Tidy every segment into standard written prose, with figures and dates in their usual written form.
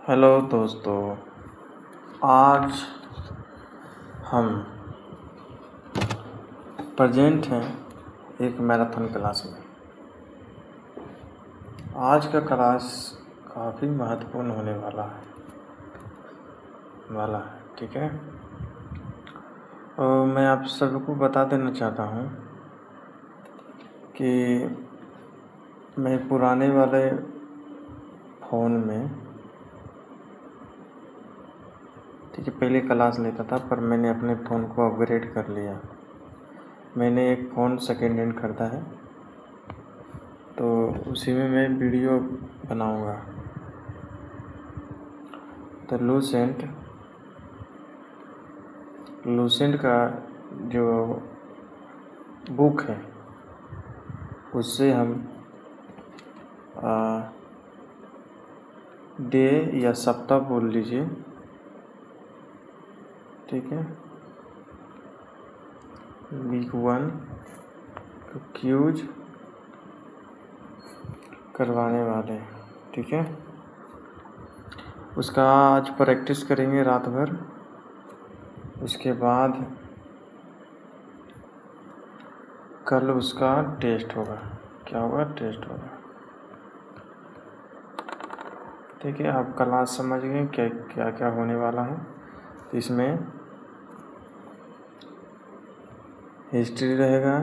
Hello दोस्तों, आज हम प्रेजेंट हैं एक मैराथन क्लास में। आज का क्लास काफ़ी महत्वपूर्ण होने वाला है, ठीक है। और मैं आप सबको बता देना चाहता हूँ कि मैं पुराने वाले फ़ोन में, ठीक है, पहले क्लास लेता था, पर मैंने अपने फ़ोन को अपग्रेड कर लिया। मैंने एक फ़ोन सेकेंड हैंड खरीदा है, तो उसी में मैं वीडियो बनाऊंगा। तो लूसेंट का जो बुक है उससे हम डे या सप्ताह बोल लीजिए, ठीक है, वीक 1 क्यूज करवाने वाले हैं, ठीक है। उसका आज प्रैक्टिस करेंगे रात भर। उसके बाद कल उसका टेस्ट होगा। क्या होगा? टेस्ट होगा, ठीक है। आप क्लास समझ गए क्या क्या होने वाला है। तो इसमें हिस्ट्री रहेगा,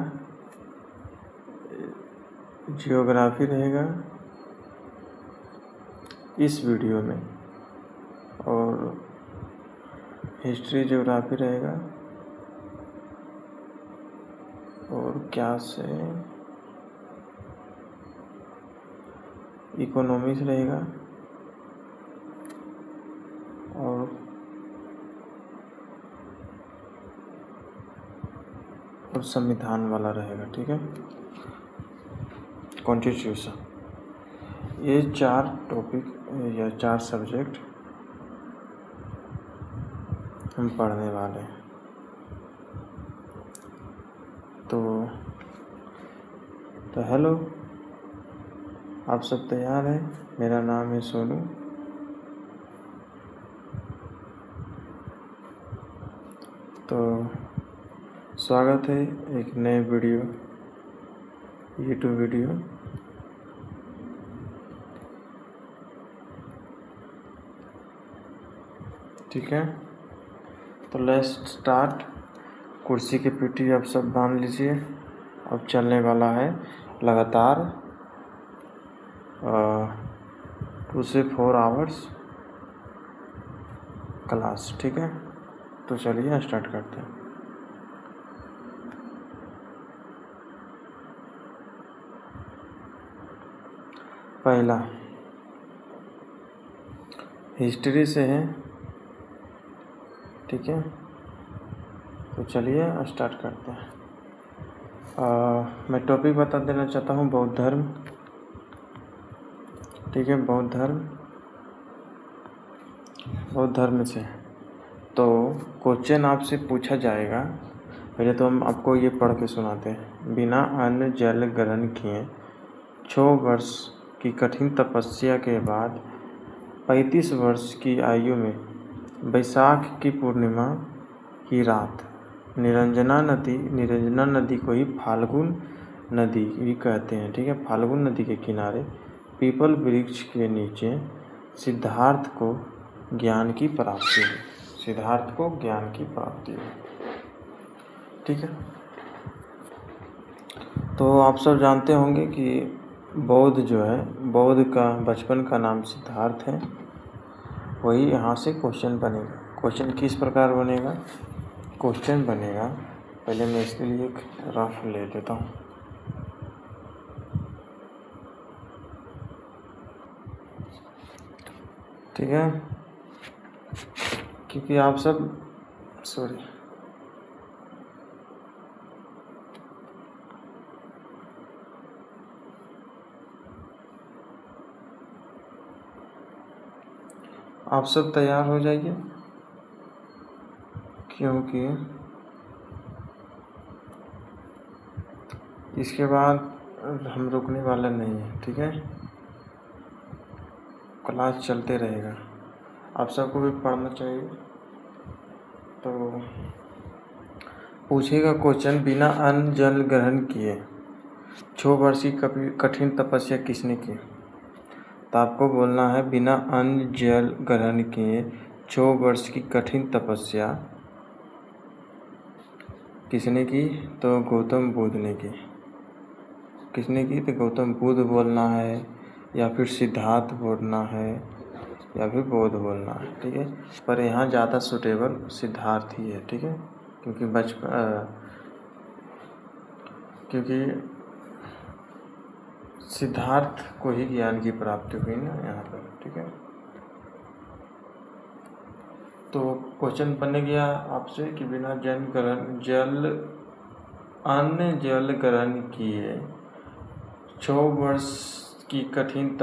जियोग्राफी रहेगा इस वीडियो में, और हिस्ट्री जियोग्राफी रहेगा, और क्या से इकोनॉमिक्स रहेगा, और संविधान वाला रहेगा, ठीक है, कॉन्स्टिट्यूशन। ये 4 टॉपिक या 4 सब्जेक्ट हम पढ़ने वाले हैं। तो हेलो, आप सब तैयार हैं? मेरा नाम है सोनू। तो स्वागत है एक नए यूट्यूब वीडियो। ठीक है, तो लेट्स स्टार्ट। कुर्सी की पीठी आप सब बांध लीजिए। अब चलने वाला है लगातार 2 से 4 आवर्स क्लास, ठीक है। तो चलिए स्टार्ट करते हैं। पहला हिस्ट्री से है, ठीक है। तो चलिए स्टार्ट करते हैं। मैं टॉपिक बता देना चाहता हूँ, बौद्ध धर्म, ठीक है। बौद्ध धर्म से तो क्वेश्चन आपसे पूछा जाएगा। पहले तो हम आपको ये पढ़ के सुनाते हैं। बिना अन्न जल ग्रहण किए 6 वर्ष की कठिन तपस्या के बाद 35 वर्ष की आयु में वैशाख की पूर्णिमा की रात निरंजना नदी को ही फाल्गुन नदी भी कहते हैं, ठीक है। फाल्गुन नदी के किनारे पीपल वृक्ष के नीचे सिद्धार्थ को ज्ञान की प्राप्ति हुई, ठीक है। तो आप सब जानते होंगे कि बौद्ध का बचपन का नाम सिद्धार्थ है। वही यहाँ से क्वेश्चन बनेगा। क्वेश्चन किस प्रकार बनेगा? पहले मैं इसके लिए एक रफ ले लेता हूँ, ठीक है, क्योंकि आप सब तैयार हो जाइए, क्योंकि इसके बाद हम रुकने वाले नहीं हैं, ठीक है। क्लास चलते रहेगा। आप सबको भी पढ़ना चाहिए। तो पूछेगा क्वेश्चन, बिना अन्न जल ग्रहण किए 6 वर्ष की कठिन तपस्या किसने की? तो आपको बोलना है बिना अन्न जल ग्रहण किए 6 वर्ष की कठिन तपस्या किसने की? तो गौतम बुद्ध ने की। किसने की? तो गौतम बुद्ध बोलना है, या फिर सिद्धार्थ बोलना है, या फिर बौद्ध बोलना है। ठीक है, पर यहाँ ज़्यादा सुटेबल सिद्धार्थ ही है। ठीक है, क्योंकि सिद्धार्थ को ही ज्ञान की प्राप्ति हुई ना यहाँ पर। ठीक है, तो क्वेश्चन बन गया आपसे कि बिना अन्न जल ग्रहण किए 6 वर्ष की कठिन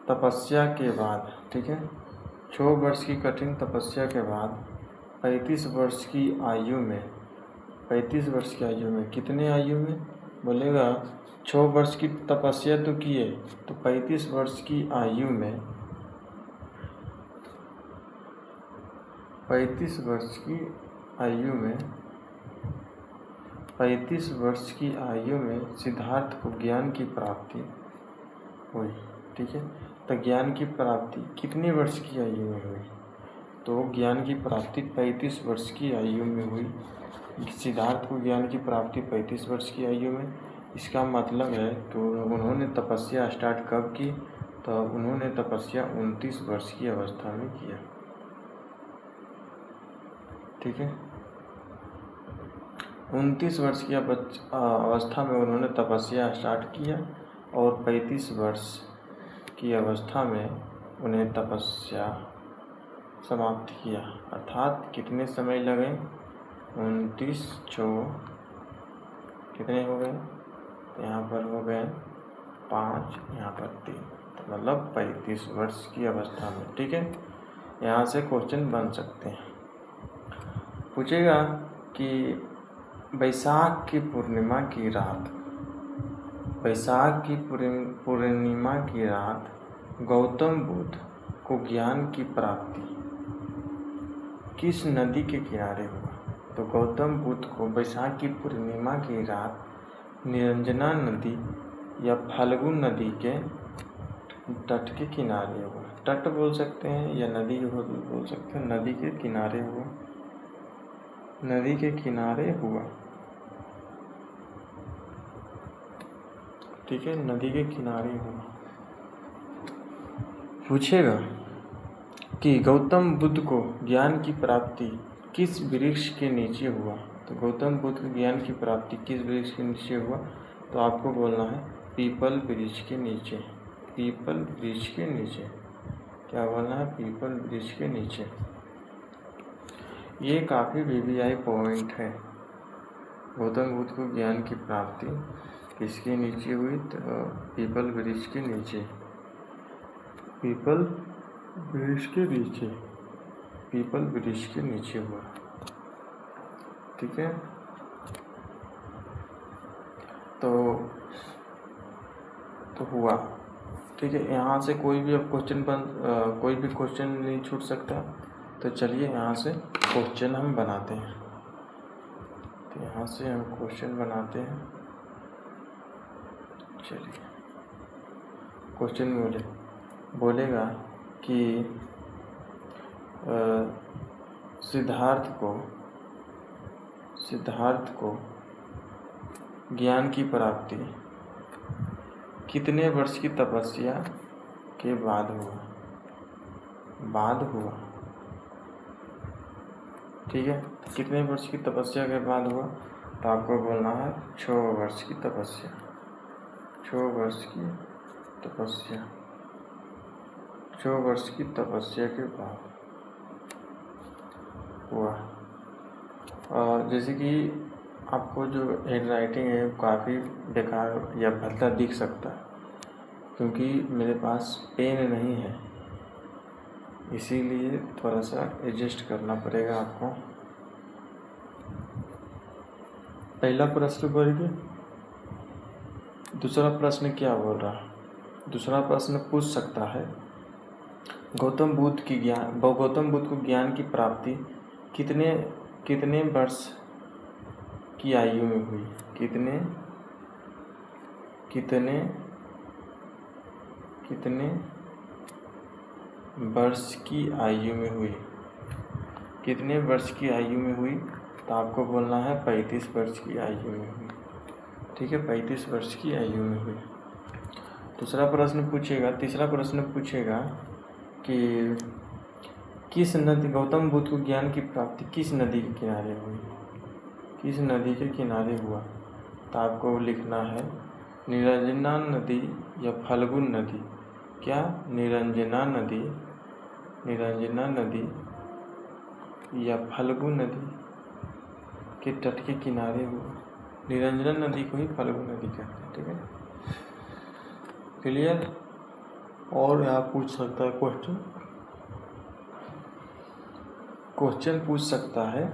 तपस्या के बाद, ठीक है, 6 वर्ष की कठिन तपस्या के बाद 35 वर्ष की आयु में, 35 वर्ष की आयु में, कितने आयु में बोलेगा? 6 वर्ष की तपस्या तो किए, तो 35 वर्ष की आयु में, 35 वर्ष की आयु में, 35 वर्ष की आयु में सिद्धार्थ को ज्ञान की प्राप्ति हुई। ठीक है, तो ज्ञान की प्राप्ति कितने वर्ष की आयु में हुई? तो ज्ञान की प्राप्ति 35 वर्ष की आयु में हुई। सिद्धार्थ को ज्ञान की प्राप्ति 35 वर्ष की आयु में। इसका मतलब है तो उन्होंने तपस्या स्टार्ट कब की? तो उन्होंने तपस्या 29 वर्ष की अवस्था में किया। ठीक है, 29 वर्ष की अवस्था में उन्होंने तपस्या स्टार्ट किया और 35 वर्ष की अवस्था में उन्हें तपस्या समाप्त किया। अर्थात कितने समय लगे? 29 कितने हो गए? यहाँ पर हो गए 5, यहाँ पर 3, तो मतलब 35 वर्ष की अवस्था में। ठीक है, यहाँ से क्वेश्चन बन सकते हैं। पूछेगा कि बैसाख की पूर्णिमा की रात, बैसाख की पूर्णिमा की रात गौतम बुद्ध को ज्ञान की प्राप्ति किस नदी के किनारे हुआ? तो गौतम बुद्ध को बैसाख की पूर्णिमा की रात निरंजना नदी या फाल्गुन नदी के तट के किनारे हुआ। तट बोल सकते हैं या नदी बोल सकते हैं। नदी के किनारे हुआ, नदी के किनारे हुआ। ठीक है, नदी के किनारे हुआ। पूछेगा कि गौतम बुद्ध को ज्ञान की प्राप्ति किस वृक्ष के नीचे हुआ? तो गौतम बुद्ध को ज्ञान की प्राप्ति किस वृक्ष के नीचे हुआ? तो आपको बोलना है पीपल वृक्ष के नीचे। पीपल वृक्ष के नीचे। क्या बोलना है? पीपल वृक्ष के नीचे। ये काफ़ी VVI पॉइंट है। गौतम बुद्ध को ज्ञान की प्राप्ति किसके नीचे हुई? तो पीपल वृक्ष के नीचे। पीपल वृक्ष के नीचे, पीपल वृक्ष के नीचे हुआ। ठीक है, तो हुआ। ठीक है, यहाँ से कोई भी अब कोई भी क्वेश्चन नहीं छूट सकता। तो चलिए यहाँ से क्वेश्चन हम बनाते हैं। तो यहाँ से हम क्वेश्चन बनाते हैं। चलिए, क्वेश्चन बोलेगा कि सिद्धार्थ को ज्ञान की प्राप्ति कितने वर्ष की तपस्या के बाद हुआ? ठीक है, कितने वर्ष की तपस्या के बाद हुआ? तो आपको बोलना है 6 वर्ष की तपस्या। 6 वर्ष की तपस्या, 6 वर्ष की तपस्या के बाद हुआ। और जैसे कि आपको जो हैंड राइटिंग है काफ़ी बेकार या भद्दा दिख सकता है, क्योंकि मेरे पास पेन नहीं है, इसीलिए थोड़ा सा एडजस्ट करना पड़ेगा आपको। पहला प्रश्न बोल के दूसरा प्रश्न क्या बोल रहा है? दूसरा प्रश्न पूछ सकता है गौतम बुद्ध को ज्ञान की प्राप्ति कितने वर्ष की आयु में हुई? कितने वर्ष की आयु में हुई? कितने वर्ष की आयु में हुई? तो आपको बोलना है 35 वर्ष की आयु में हुई। ठीक है, 35 वर्ष की आयु में हुई। तीसरा प्रश्न पूछेगा कि गौतम बुद्ध को ज्ञान की प्राप्ति किस नदी के किनारे हुई? किस नदी के किनारे हुआ? तो आपको लिखना है निरंजना नदी या फल्गु नदी। क्या? निरंजना नदी या फल्गु नदी के तट के किनारे हुआ। निरंजना नदी को ही फल्गु नदी कहते हैं। ठीक है, क्लियर? और यहाँ पूछ सकता है क्वेश्चन पूछ सकता है।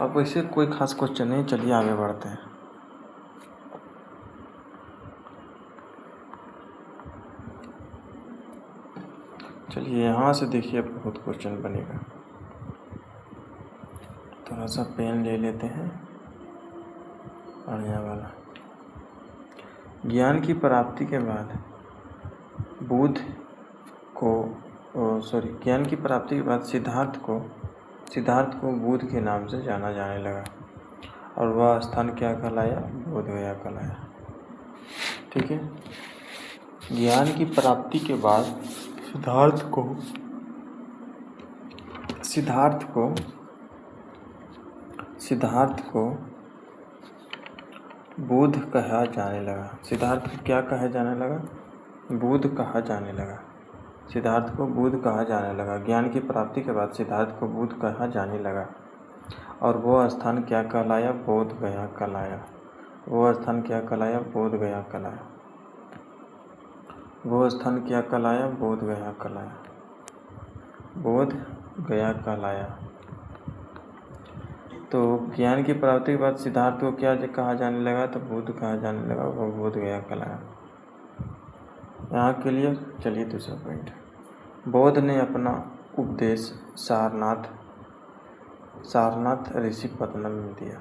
अब वैसे कोई खास क्वेश्चन नहीं, चलिए आगे बढ़ते हैं। चलिए यहाँ से देखिए, बहुत क्वेश्चन बनेगा। थोड़ा सा पेन ले लेते हैं बढ़िया वाला। ज्ञान की प्राप्ति के बाद सिद्धार्थ को बुद्ध के नाम से जाना जाने लगा और वह स्थान क्या कहलाया? बोध गया कहलाया। ठीक है, ज्ञान की प्राप्ति के बाद सिद्धार्थ को बुद्ध कहा जाने लगा। सिद्धार्थ को क्या कहा जाने लगा? बुद्ध कहा जाने लगा। सिद्धार्थ को बुद्ध कहा जाने लगा। ज्ञान की प्राप्ति के बाद सिद्धार्थ को बुद्ध कहा जाने लगा और वो स्थान क्या कहलाया? बोध गया कहलाया। वो स्थान क्या कहलाया? बोध गया कहलाया। वो स्थान क्या कहलाया? बोध गया कहलाया। बोध गया कहलाया। तो ज्ञान की प्राप्ति के बाद सिद्धार्थ को क्या कहा जाने लगा? तो बुद्ध कहा जाने लगा, वो बोध गया कहलाया। यहाँ के लिए चलिए दूसरा पॉइंट। बौद्ध ने अपना उपदेश सारनाथ ऋषिपत्तनम में दिया।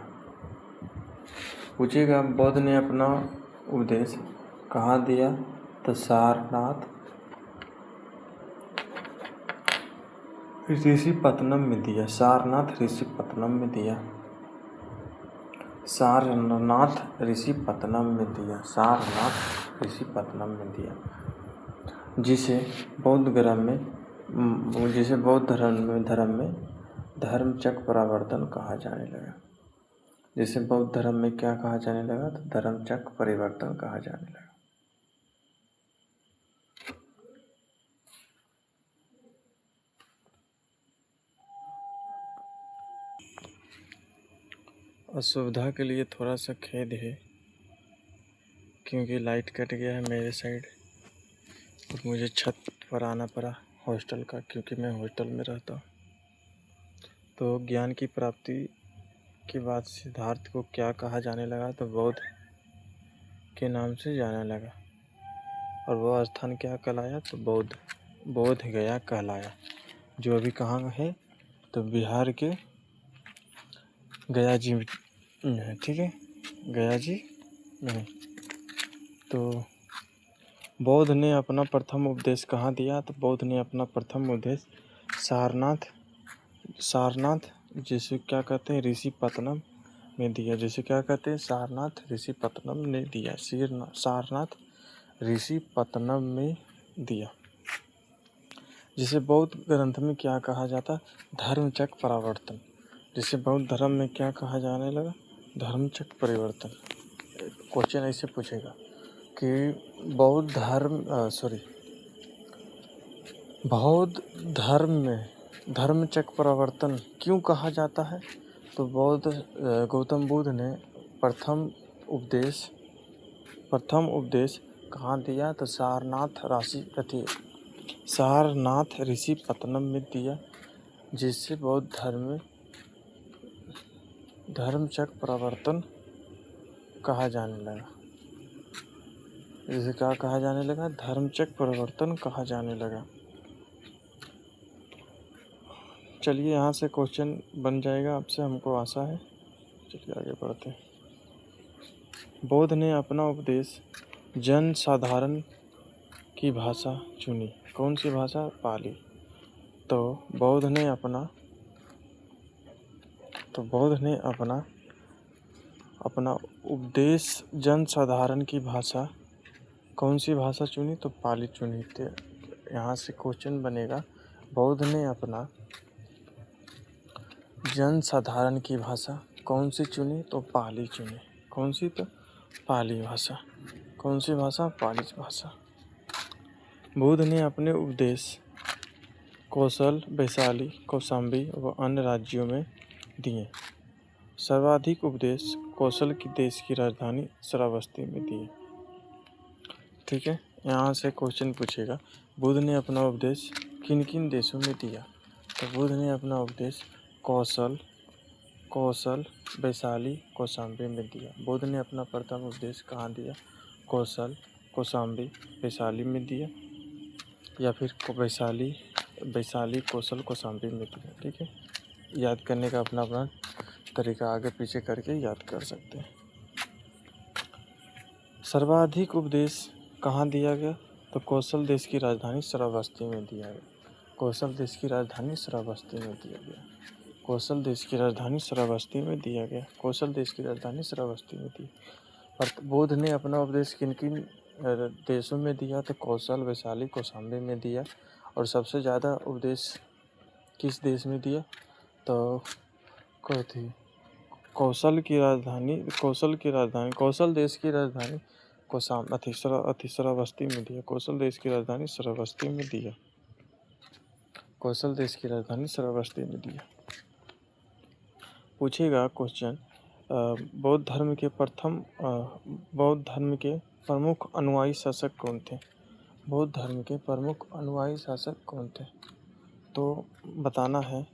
पूछेगा बौद्ध ने अपना उपदेश कहाँ दिया? तो सारनाथ ऋषिपत्तनम में दिया। सारनाथ ऋषिपत्तनम में दिया। सारनाथ ऋषिपत्तनम में दिया। सारनाथ ऋषिपत्तनम में दिया, जिसे बौद्ध धर्म में धर्मचक्र परिवर्तन कहा जाने लगा। जिसे बौद्ध धर्म में क्या कहा जाने लगा? तो धर्मचक्र परिवर्तन कहा जाने लगा। असुविधा के लिए थोड़ा सा खेद है, क्योंकि लाइट कट गया है मेरे साइड और मुझे छत पर आना पड़ा हॉस्टल का, क्योंकि मैं हॉस्टल में रहता हूँ। तो ज्ञान की प्राप्ति के बाद सिद्धार्थ को क्या कहा जाने लगा? तो बौद्ध के नाम से जाने लगा और वह स्थान क्या कहलाया? तो बोध गया कहलाया, जो अभी कहाँ है? तो बिहार के गया जी में है। ठीक है, गया जी में। तो बौद्ध ने अपना प्रथम उपदेश कहाँ दिया? तो बौद्ध ने अपना प्रथम उपदेश सारनाथ जिसे क्या कहते हैं? ऋषिपत्तनम में दिया। जिसे क्या कहते हैं? सारनाथ ऋषिपत्तनम ने दिया। सारनाथ ऋषिपत्तनम में दिया, जिसे बौद्ध ग्रंथ में क्या कहा जाता? धर्मचक्र परिवर्तन। जिसे बौद्ध धर्म में क्या कहा जाने लगा? धर्मचक्र परिवर्तन। क्वेश्चन ऐसे पूछेगा कि बौद्ध धर्म में धर्मचक्र परिवर्तन क्यों कहा जाता है? तो गौतम बुद्ध ने प्रथम उपदेश कहाँ दिया? तो सारनाथ ऋषिपत्तनम में दिया, जिससे बौद्ध धर्म में धर्मचक्र परिवर्तन कहा जाने लगा। इसे क्या कहा जाने लगा? धर्मचक्र परिवर्तन कहा जाने लगा। चलिए यहाँ से क्वेश्चन बन जाएगा आपसे, हमको आशा है। चलिए आगे बढ़ते हैं। बौद्ध ने अपना उपदेश जन साधारण की भाषा चुनी। कौन सी भाषा? पाली। तो बौद्ध ने अपना उपदेश जन साधारण की भाषा, कौन सी भाषा चुनी? तो पाली चुनी। तो यहाँ से क्वेश्चन बनेगा, बौद्ध ने अपना जन साधारण की भाषा कौन सी चुनी? तो पाली चुनी। कौन सी? तो पाली भाषा। कौन सी भाषा? पाली भाषा। बुद्ध ने अपने उपदेश कौशल, वैशाली, कौशाम्बी व अन्य राज्यों में दिए। सर्वाधिक उपदेश कौशल की देश की राजधानी श्रावस्ती में दिए। ठीक है, यहाँ से क्वेश्चन पूछेगा, बुद्ध ने अपना उपदेश किन किन देशों में दिया? तो बुद्ध ने अपना उपदेश कौशल, वैशाली, कौशाम्बी में दिया। बुद्ध ने अपना प्रथम उपदेश कहाँ दिया? कौशल, कौशाम्बी, वैशाली में दिया, या फिर वैशाली, कौशल, कौशाम्बी में दिया। ठीक है, याद करने का अपना अपना तरीका आगे पीछे करके याद कर सकते हैं। सर्वाधिक उपदेश कहाँ दिया गया? तो कौशल देश की राजधानी श्रावस्ती में दिया गया। कौशल देश की राजधानी श्रावस्ती में दिया गया। कौशल देश की राजधानी श्रावस्ती में दिया गया। कौशल देश की राजधानी श्रावस्ती में दी। और बुद्ध ने अपना उपदेश किन किन देशों में दिया? तो कौशल, वैशाली, कौशाम्बी में दिया। और सबसे ज़्यादा उपदेश किस देश में दिया? तो कौशल देश की राजधानी श्रावस्ती में दिया। कौशल देश की राजधानी श्रावस्ती में दिया। कौशल देश की राजधानी श्रावस्ती में दिया। पूछेगा क्वेश्चन, बौद्ध धर्म के प्रमुख अनुयायी शासक कौन थे? बौद्ध धर्म के प्रमुख अनुयायी शासक कौन थे? तो बताना है,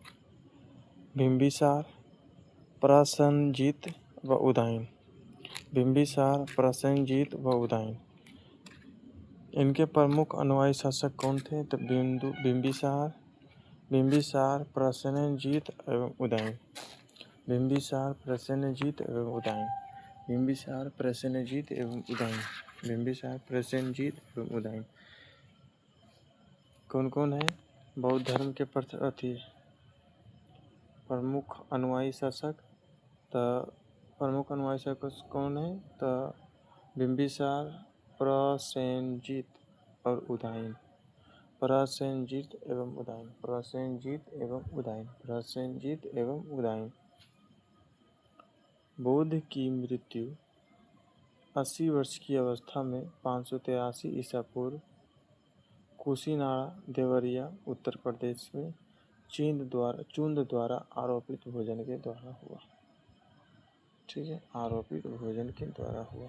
बिंबिसार, प्रसेनजीत व उदयन। बिंबिसार, प्रसेनजीत व उदयन, इनके प्रमुख अनुयायी शासक कौन थे? तो बिंबिसार, प्रसेनजीत एवं उदयन। बिंबिसार, प्रसेनजीत एवं उदयन। बिंबिसार, प्रसेनजीत एवं उदयन। बिंबिसार, प्रसेनजीत एवं उदयन। कौन कौन है बौद्ध धर्म के प्रमुख अनुयायी शासक? तो प्रमुख अनुयायी शासक कौन है? तो बिंबिसार, प्रसेनजीत और उदयन। प्रसेनजीत एवं उदयन। प्रसेनजीत एवं उदयन। प्रसेनजीत एवं उदयन। बुद्ध की मृत्यु 80 वर्ष की अवस्था में 583 ईसा पूर्व कुशीनारा, देवरिया, उत्तर प्रदेश में चूंद द्वारा आरोपित भोजन के द्वारा हुआ। ठीक है, आरोपित भोजन के द्वारा हुआ।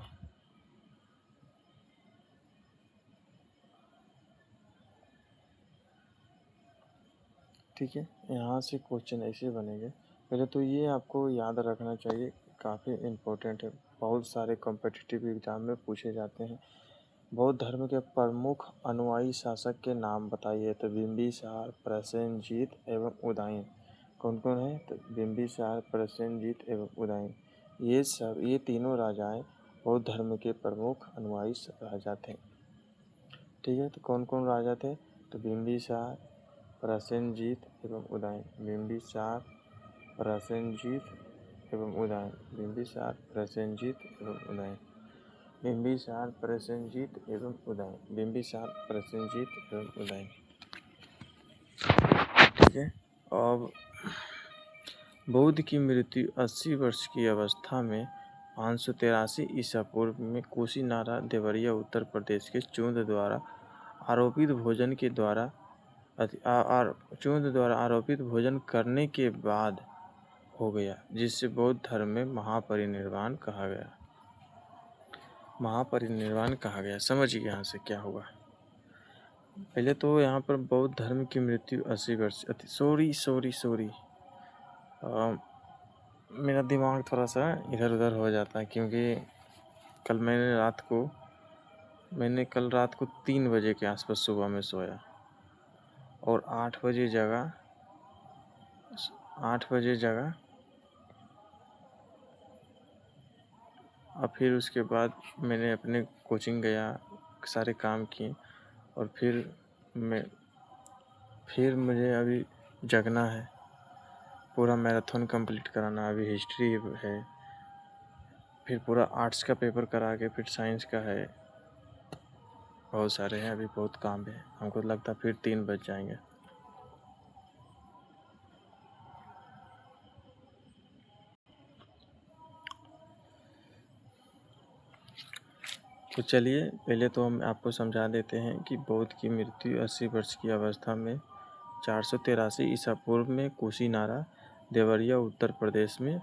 ठीक है, यहाँ से क्वेश्चन ऐसे बनेंगे। पहले तो ये आपको याद रखना चाहिए, काफ़ी इम्पोर्टेंट है, बहुत सारे कॉम्पिटिटिव एग्जाम में पूछे जाते हैं। बौद्ध धर्म के प्रमुख अनुयायी शासक के नाम बताइए। तो बिंबिसार, प्रसेनजीत एवं उदयन। कौन कौन है? तो बिंबिसार, प्रसेनजीत एवं उदयन, ये तीनों राजाएं बौद्ध धर्म के प्रमुख अनुयायी राजा थे। ठीक है, तो कौन कौन राजा थे? तो बिंबिसार, प्रसेनजीत एवं उदयन। बिंबिसार, प्रसेनजीत एवं उदयन। बिंबिसार, प्रसेनजीत एवं उदयन। बिंबिसार, प्रसेनजीत एवं उदयन। बिंबिसार, प्रसेनजीत एवं उदयन। ठीक है, अब बुद्ध की मृत्यु 80 वर्ष की अवस्था में 583 ईसा पूर्व में कुशीनारा, देवरिया, उत्तर प्रदेश के चूंद द्वारा आरोपित भोजन करने के बाद हो गया, जिससे बौद्ध धर्म में महापरिनिर्वाण कहा गया। समझिए यहाँ से क्या होगा। पहले तो यहाँ पर बौद्ध धर्म की मृत्यु 80 वर्ष सॉरी मेरा दिमाग थोड़ा सा इधर उधर हो जाता है, क्योंकि कल मैंने रात को मैंने कल रात को 3 बजे के आसपास सुबह में सोया और 8 बजे जगा और फिर उसके बाद मैंने अपने कोचिंग गया, सारे काम किए और फिर मुझे अभी जगना है, पूरा मैराथन कंप्लीट कराना। अभी हिस्ट्री है, फिर पूरा आर्ट्स का पेपर करा के फिर साइंस का है, बहुत सारे हैं, अभी बहुत काम है। हमको लगता है फिर 3 बज जाएंगे। तो चलिए पहले तो हम आपको समझा देते हैं कि बौद्ध की मृत्यु 80 वर्ष की अवस्था में 483 ईसा पूर्व में कुशीनारा देवरिया उत्तर प्रदेश में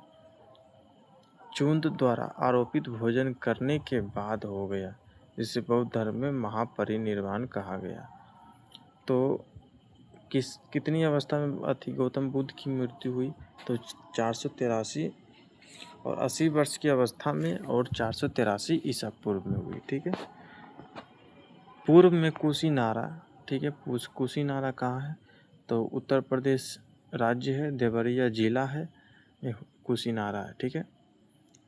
चूंद द्वारा आरोपित भोजन करने के बाद हो गया, जिसे बौद्ध धर्म में महापरिनिर्वाण कहा गया। तो कितनी अवस्था में अति गौतम बुद्ध की मृत्यु हुई? तो 483 और 80 वर्ष की अवस्था में और 483 ईसा पूर्व में हुई। ठीक है, पूर्व में कुशीनारा। ठीक है, कुशीनारा कहाँ है? तो उत्तर प्रदेश राज्य है, देवरिया जिला है, कुशीनारा है। ठीक है,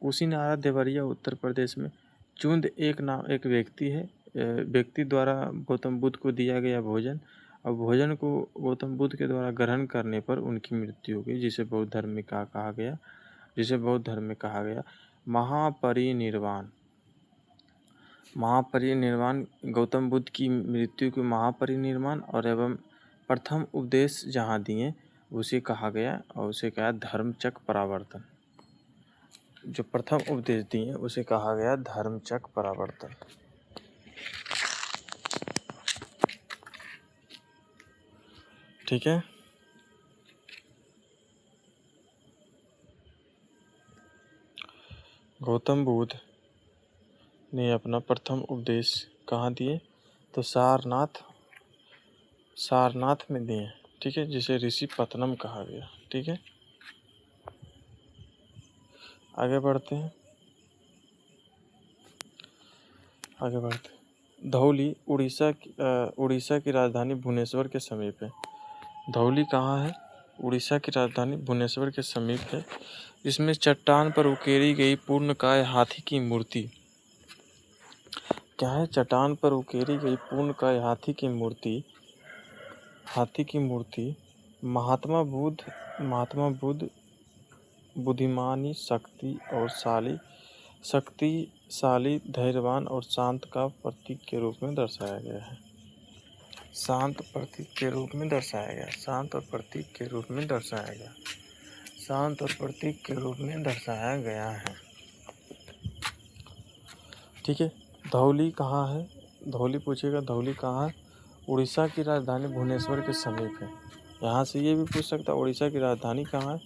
कुशीनारा देवरिया उत्तर प्रदेश में चूंद एक व्यक्ति है, व्यक्ति द्वारा गौतम बुद्ध को दिया गया भोजन और भोजन को गौतम बुद्ध के द्वारा ग्रहण करने पर उनकी मृत्यु हो गई, जिसे बौद्ध धर्म में कहा गया महापरिनिर्वाण। गौतम बुद्ध की मृत्यु के महापरिनिर्वाण और एवं प्रथम उपदेश जहाँ दिए उसे कहा गया, और उसे कहा धर्मचक्र परावर्तन। जो प्रथम उपदेश दिए उसे कहा गया धर्मचक्र परावर्तन। ठीक है, गौतम बुद्ध ने अपना प्रथम उपदेश कहाँ दिए? तो सारनाथ में दिए। ठीक है, जिसे ऋषि पतनम कहा गया। ठीक है, आगे बढ़ते हैं। धौली उड़ीसा की राजधानी भुवनेश्वर के समीप है। धौली कहाँ है? उड़ीसा की राजधानी भुवनेश्वर के समीप है। इसमें चट्टान पर उकेरी गई पूर्णकाय हाथी की मूर्ति। क्या है? चट्टान पर उकेरी गई पूर्णकाय हाथी की मूर्ति महात्मा बुद्ध बुद्धिमानी, शक्तिशाली, धैर्यवान और शांत का प्रतीक के रूप में दर्शाया गया है। शांत और प्रतीक के रूप में दर्शाया गया है। ठीक है, धौली कहाँ है? धौली पूछेगा, धौली कहाँ है? उड़ीसा की राजधानी भुवनेश्वर के समीप है। यहाँ से ये भी पूछ सकता है उड़ीसा की राजधानी कहाँ है?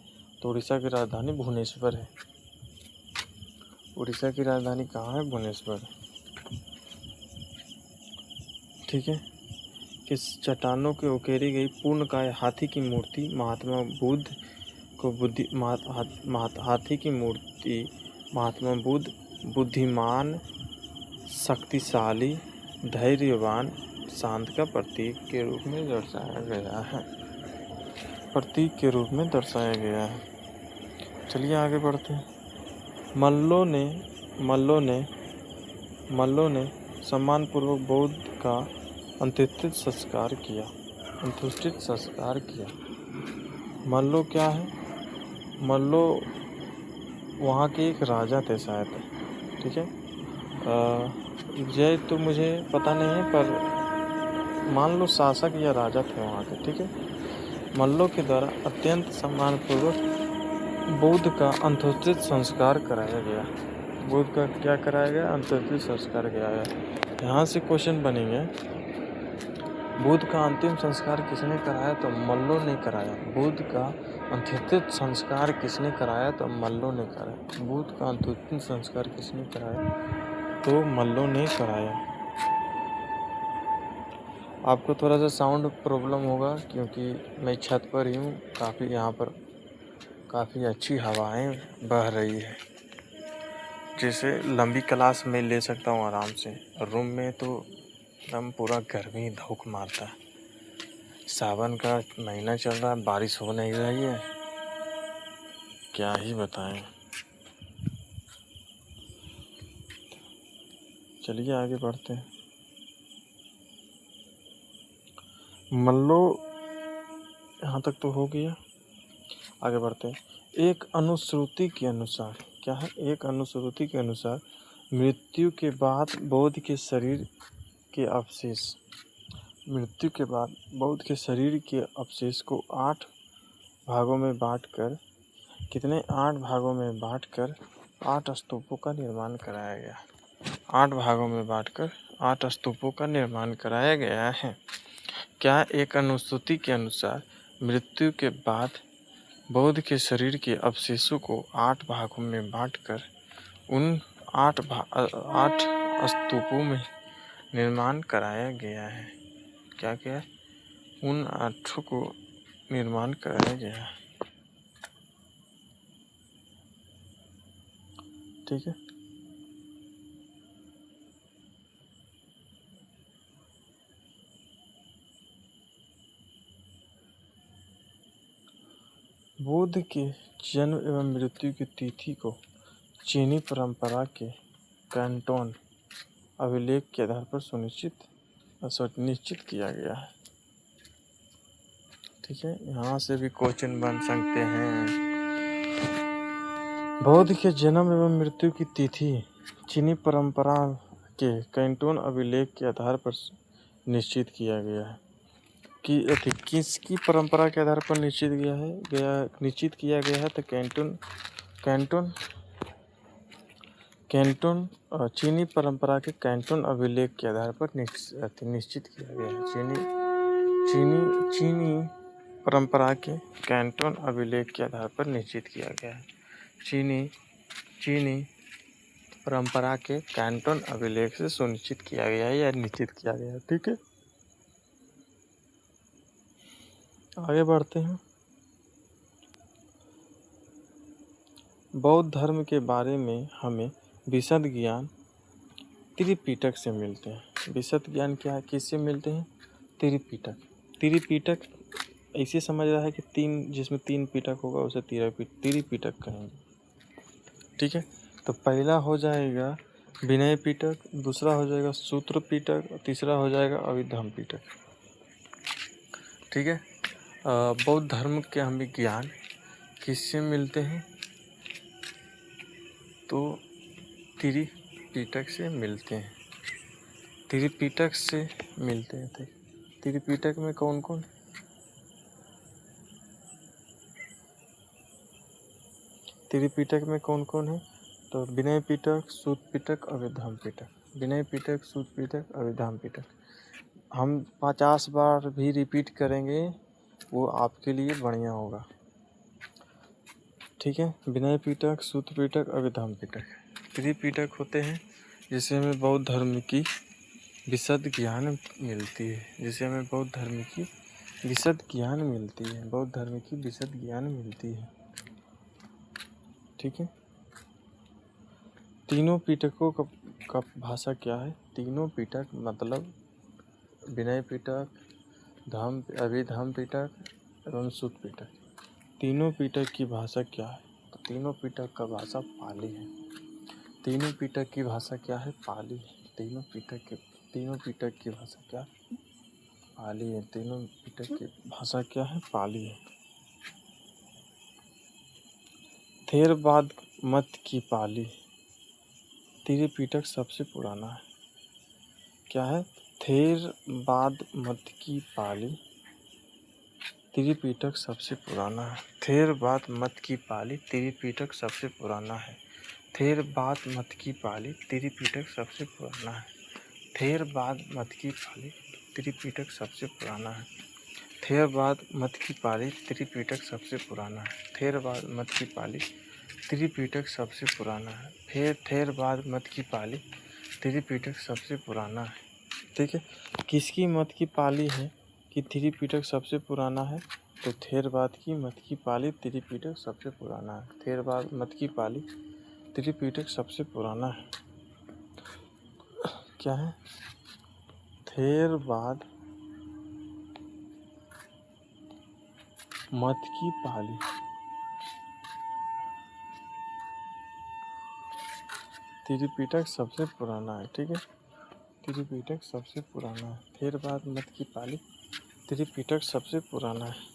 तो उड़ीसा की राजधानी भुवनेश्वर है। उड़ीसा की राजधानी कहाँ है? भुवनेश्वर। ठीक है, किस चट्टानों के उकेरी गई पूर्णकाय हाथी की मूर्ति महात्मा बुद्ध बुद्धिमान, शक्तिशाली, धैर्यवान, शांत का प्रतीक के रूप में दर्शाया गया है। चलिए आगे बढ़ते हैं। मल्लों ने सम्मानपूर्वक बुद्ध का अंत्येष्टि संस्कार किया। मल्लो क्या है? मल्लो वहाँ के एक राजा थे शायद। ठीक है, जय तो मुझे पता नहीं है, पर मान लो शासक या राजा थे वहाँ के। ठीक है, मल्लों के द्वारा अत्यंत सम्मानपूर्वक बुद्ध का अंत्येष्टि संस्कार कराया गया। बुद्ध का क्या कराया गया? अंत्येष्टि संस्कार किया गया। यहाँ से क्वेश्चन बनेंगे, बुद्ध का अंतिम संस्कार किसने कराया? तो मल्लों ने कराया। बुद्ध का अंत्येष्टि संस्कार किसने कराया? तो मल्लों ने कराया। बुद्ध का अंत्येष्टि संस्कार किसने कराया? तो मल्लों ने कराया। आपको थोड़ा सा साउंड प्रॉब्लम होगा क्योंकि मैं छत पर ही हूँ। यहाँ पर काफ़ी अच्छी हवाएं बह रही है, जैसे लंबी क्लास में ले सकता हूँ आराम से, रूम में तो एकदम पूरा गर्मी धूप मारता है। सावन का महीना चल रहा है, बारिश हो नहीं रही है, क्या ही बताएं। चलिए आगे बढ़ते हैं। मान लो यहाँ तक तो हो गया, आगे बढ़ते हैं। एक अनुश्रुति के अनुसार, क्या है, एक अनुश्रुति के अनुसार मृत्यु के बाद बौद्ध के शरीर के अवशेष, मृत्यु के बाद बौद्ध के शरीर के अवशेष को 8 भागों में बांटकर, कितने 8 भागों में बांटकर 8 स्तूपों का निर्माण कराया गया। 8 भागों में बांटकर 8 स्तूपों का निर्माण कराया गया है। क्या एक अनुश्रुति के अनुसार मृत्यु के बाद बौद्ध के शरीर के अवशेषों को 8 भागों में बांटकर उन 8 स्तूपों में निर्माण कराया गया है। क्या क्या है? उन 8 को निर्माण कराया गया है। ठीक है, बुद्ध के जन्म एवं मृत्यु की तिथि को चीनी परंपरा के कैंटोन अभिलेख के आधार पर निश्चित किया गया है। ठीक है, यहाँ से भी क्वेश्चन बन सकते हैं। बौद्ध के जन्म एवं मृत्यु की तिथि चीनी परंपरा के कैंटोन अभिलेख के आधार पर निश्चित किया गया है। कि किसकी परंपरा के आधार पर निश्चित किया गया है तो कैंटोन चीनी परंपरा के कैंटोन अभिलेख के आधार पर निश्चित किया गया है। चीनी परंपरा के कैंटोन अभिलेख के आधार पर निश्चित किया गया है। चीनी परंपरा के कैंटोन अभिलेख से सुनिश्चित किया गया है या निश्चित किया गया है। ठीक है, आगे बढ़ते हैं। बौद्ध धर्म के बारे में हमें विशद ज्ञान त्रिपिटक से मिलते हैं। विशद ज्ञान क्या है, किससे मिलते हैं? त्रिपिटक ऐसे समझ रहा है कि जिसमें 3 पिटक होगा उसे त्रिपिटक कहेंगे। ठीक है, तो पहला हो जाएगा विनय पिटक, दूसरा हो जाएगा सूत्र पिटक, तीसरा हो जाएगा अभिधम्म पिटक। ठीक है, बौद्ध धर्म के हमें ज्ञान किससे मिलते हैं? तो त्रिपिटक से मिलते हैं। त्रिपिटक से मिलते हैं। त्रिपिटक में कौन कौन? त्रिपिटक में कौन कौन है? तो विनय पिटक, सूत पिटक, अभिधम्म पिटक। विनय पिटक, सूत पिटक, अभिधम्म पिटक। हम 50 बार भी रिपीट करेंगे, वो आपके लिए बढ़िया होगा। ठीक है, विनय पिटक, सूत पिटक, अभिधम्म पिटक त्रिपिटक होते हैं जिससे हमें बौद्ध धर्म की विशद ज्ञान मिलती है। बौद्ध धर्म की विशद ज्ञान मिलती है। ठीक है, तीनों पिटकों का भाषा क्या है? तीनों पिटक मतलब विनय पिटक, अभिधम्म पिटक एवं सूत पिटक, तीनों पिटक की भाषा क्या है? तो तीनों पिटक का भाषा पाली है। तीनों पिटक की भाषा क्या है? पाली है। तीनों पिटक की भाषा क्या? पाली है। तीनों पिटक की भाषा क्या है? पाली है। थेरवाद मत की पाली त्रिपिटक सबसे पुराना है। क्या है? थेरवाद मत की पाली त्रिपिटक सबसे पुराना है। थेरवाद मत की पाली त्रिपिटक सबसे पुराना है। थेरवाद मत की पाली त्रिपिटक सबसे पुराना है। थेरवाद मत की पाली त्रिपिटक सबसे पुराना है। थेरवाद मत की पाली त्रिपिटक सबसे पुराना है। थेरवाद मत की पाली त्रिपिटक सबसे पुराना है। थेरवाद मत की पाली त्रिपिटक सबसे पुराना है। ठीक है, किसकी मत की पाली है कि त्रिपिटक सबसे पुराना है? तो थेरवाद की मत की पाली त्रिपिटक सबसे पुराना है। थेरवाद मत की पाली त्रिपिटक सबसे पुराना है। क्या है? थेरवाद मत की पाली। त्रिपिटक सबसे पुराना है, ठीक है। त्रिपिटक सबसे पुराना है। थेरवाद मत की पाली त्रिपिटक सबसे पुराना है।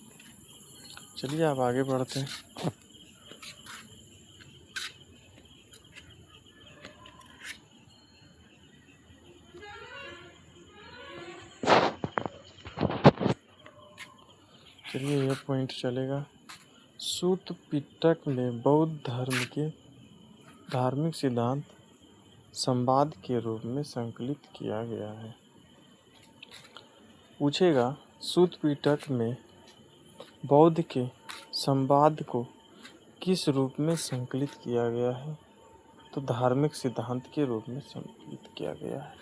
चलिए अब आगे बढ़ते हैं। चलिए यह पॉइंट चलेगा। सूत पिटक में बौद्ध धर्म के धार्मिक सिद्धांत संवाद के रूप में संकलित किया गया है। पूछेगा सूत पिटक में बौद्ध के संवाद को किस रूप में संकलित किया गया है? तो धार्मिक सिद्धांत के रूप में संकलित किया गया है।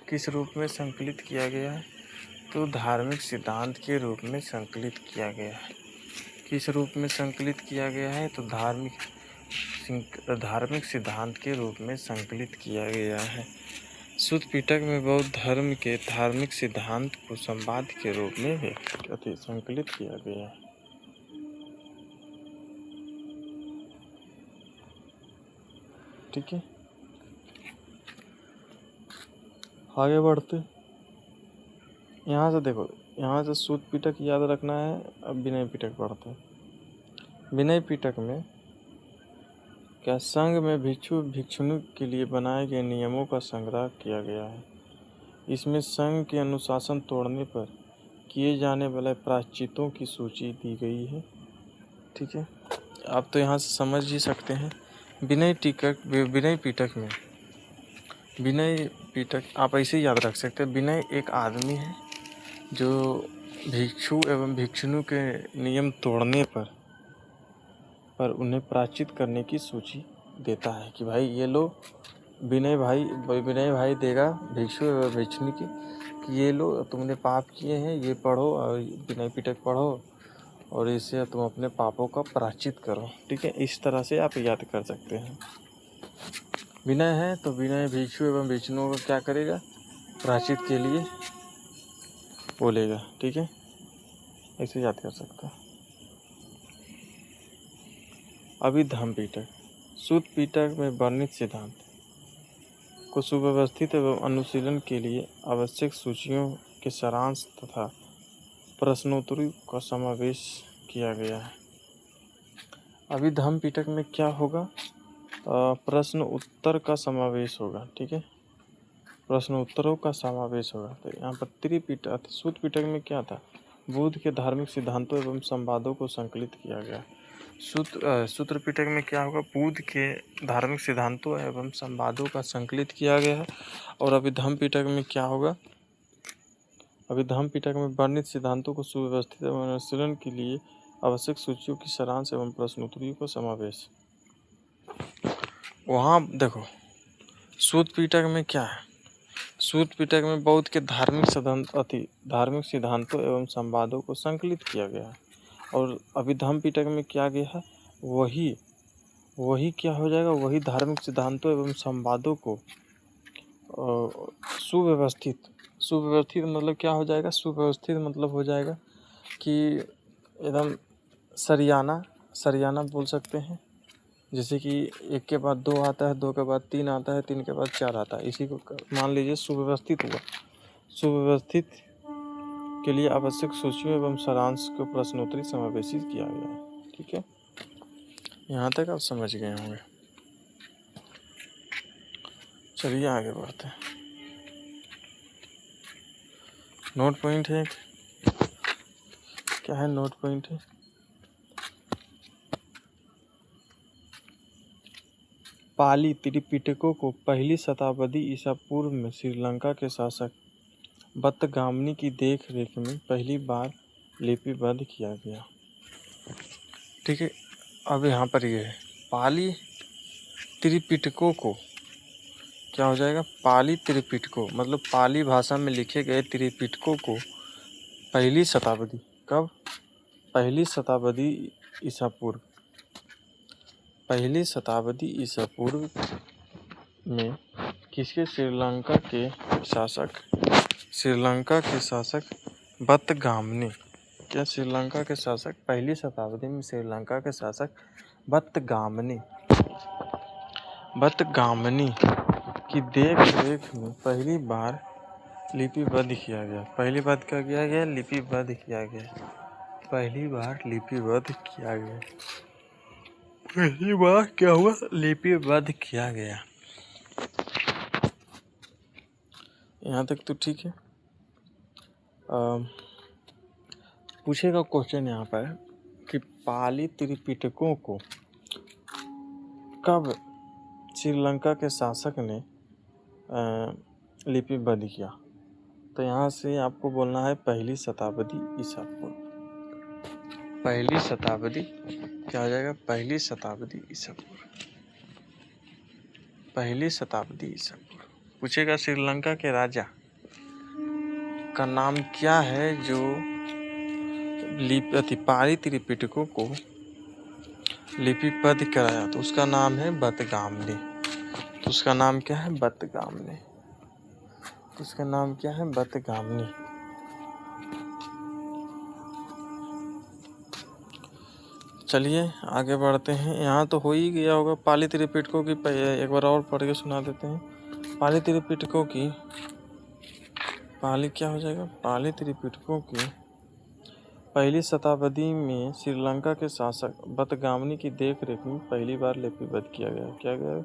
किस रूप में संकलित किया गया है? तो धार्मिक सिद्धांत के रूप में संकलित किया गया है। किस रूप में संकलित किया गया है? तो धार्मिक सिद्धांत के रूप में संकलित किया गया है। सूत पिटक में बौद्ध धर्म के धार्मिक सिद्धांत को संवाद के रूप में संकलित किया गया है। ठीक है, आगे बढ़ते। यहाँ से देखो, यहाँ से सूत पिटक याद रखना है। अब विनय पिटक पढ़ते हैं। विनय पिटक में क्या संघ में भिक्षु भिक्षुणी के लिए बनाए गए नियमों का संग्रह किया गया है। इसमें संघ के अनुशासन तोड़ने पर किए जाने वाले प्रायश्चितों की सूची दी गई है। ठीक है, आप तो यहाँ से समझ ही सकते हैं। विनय पिटक आप ऐसे ही याद रख सकते हैं। विनय एक आदमी है जो भिक्षु एवं भिक्षुणी के नियम तोड़ने पर उन्हें प्रायश्चित करने की सूची देता है कि भाई ये लो। विनय भाई देगा भिक्षु एवं भिक्षुणी की कि ये लो, तुमने पाप किए हैं, ये पढ़ो और विनय पिटक पढ़ो और इससे तुम अपने पापों का प्रायश्चित करो। ठीक है, इस तरह से आप याद कर सकते हैं। विनय है तो विनय भिक्षु एवं भिक्षुणियों का क्या करेगा? प्रायश्चित के लिए बोलेगा। ठीक है, ऐसे याद कर सकते हैं। अभिधम्म पिटक सूत पिटक में वर्णित सिद्धांत को सुव्यवस्थित एवं अनुशीलन के लिए आवश्यक सूचियों के सारांश तथा प्रश्नोत्तरी का समावेश किया गया है। अभिधम्म पिटक में क्या होगा? प्रश्न उत्तर का समावेश होगा। ठीक है, प्रश्न उत्तरों का समावेश होगा। तो यहाँ पर त्रिपिटक सूत पिटक में क्या था? बुद्ध के धार्मिक सिद्धांतों एवं संवादों को संकलित किया गया। सूत्र पिटक में क्या होगा? बुद्ध के धार्मिक सिद्धांतों एवं संवादों का संकलित किया गया है। और अभिधम्म पिटक में क्या होगा? अभिधम्म पिटक में वर्णित सिद्धांतों को सुव्यवस्थित एवं अनुशीलन के लिए आवश्यक सूचियों की सारांश एवं प्रश्नोत्तरी को समावेश। वहाँ देखो सूत पिटक में क्या है? सूत पिटक में बौद्ध के धार्मिक सिद्धांतों एवं संवादों को संकलित किया गया है। और अभिधम्म पिटक में क्या गया है? वही क्या हो जाएगा? वही धार्मिक सिद्धांतों एवं संवादों को सुव्यवस्थित मतलब क्या हो जाएगा? सुव्यवस्थित मतलब हो जाएगा कि एकदम सरियाना बोल सकते हैं। जैसे कि एक के बाद दो आता है, दो के बाद तीन आता है, तीन के बाद चार आता है, इसी को मान लीजिए सुव्यवस्थित हुआ। सुव्यवस्थित के लिए आवश्यक सूचियों एवं सारांश को प्रश्नोत्तरी समावेशित किया गया है। ठीक है, यहाँ तक आप समझ गए होंगे। चलिए आगे बढ़ते हैं। नोट पॉइंट है। क्या है नोट पॉइंट है? पाली त्रिपिटकों को पहली शताब्दी ईसा पूर्व में श्रीलंका के शासक बत्तगामनी की देख रेख में पहली बार लिपिबद्ध किया गया। ठीक है, अब यहाँ पर ये है पाली त्रिपिटकों को क्या हो जाएगा? पाली त्रिपिटकों मतलब पाली भाषा में लिखे गए त्रिपिटकों को पहली शताब्दी, कब? पहली शताब्दी ईसा पूर्व, पहली शताब्दी ईसा पूर्व में किसके श्रीलंका के शासक बतगामनी क्या श्रीलंका के शासक पहली शताब्दी में श्रीलंका के शासक बतगामनी की देख रेख में पहली बार लिपिबद्ध किया गया। पहली बार क्या किया गया? लिपिबद्ध किया गया। पहली बार लिपिबद्ध किया गया। पहली बार क्या हुआ? लिपिबद्ध किया गया। यहाँ तक तो ठीक है। पूछेगा क्वेश्चन यहाँ पर कि पाली त्रिपिटकों को कब श्रीलंका के शासक ने लिपिबद्ध किया? तो यहाँ से आपको बोलना है पहली शताब्दी ईसा पूर्व। पहली शताब्दी क्या हो जाएगा? पहली शताब्दी ईसा पूर्व। पहली शताब्दी ईसा पूर्व। पूछेगा श्रीलंका के राजा का नाम क्या है जो पाली त्रिपिटकों को लिपिबद्ध कराया? तो उसका नाम है बतगामनी। तो उसका नाम क्या है? बतगामनी। तो उसका नाम क्या है? बतगामनी। चलिए आगे बढ़ते हैं। यहाँ तो हो ही गया होगा। पाली त्रिपिटकों की एक बार और पढ़ के सुना देते हैं। पाली त्रिपिटकों की क्या हो जाएगा? पाली त्रिपिटकों की पहली शताब्दी में श्रीलंका के शासक बतगामनी की देख रेख में पहली बार लिपिबद्ध किया गया। क्या गया?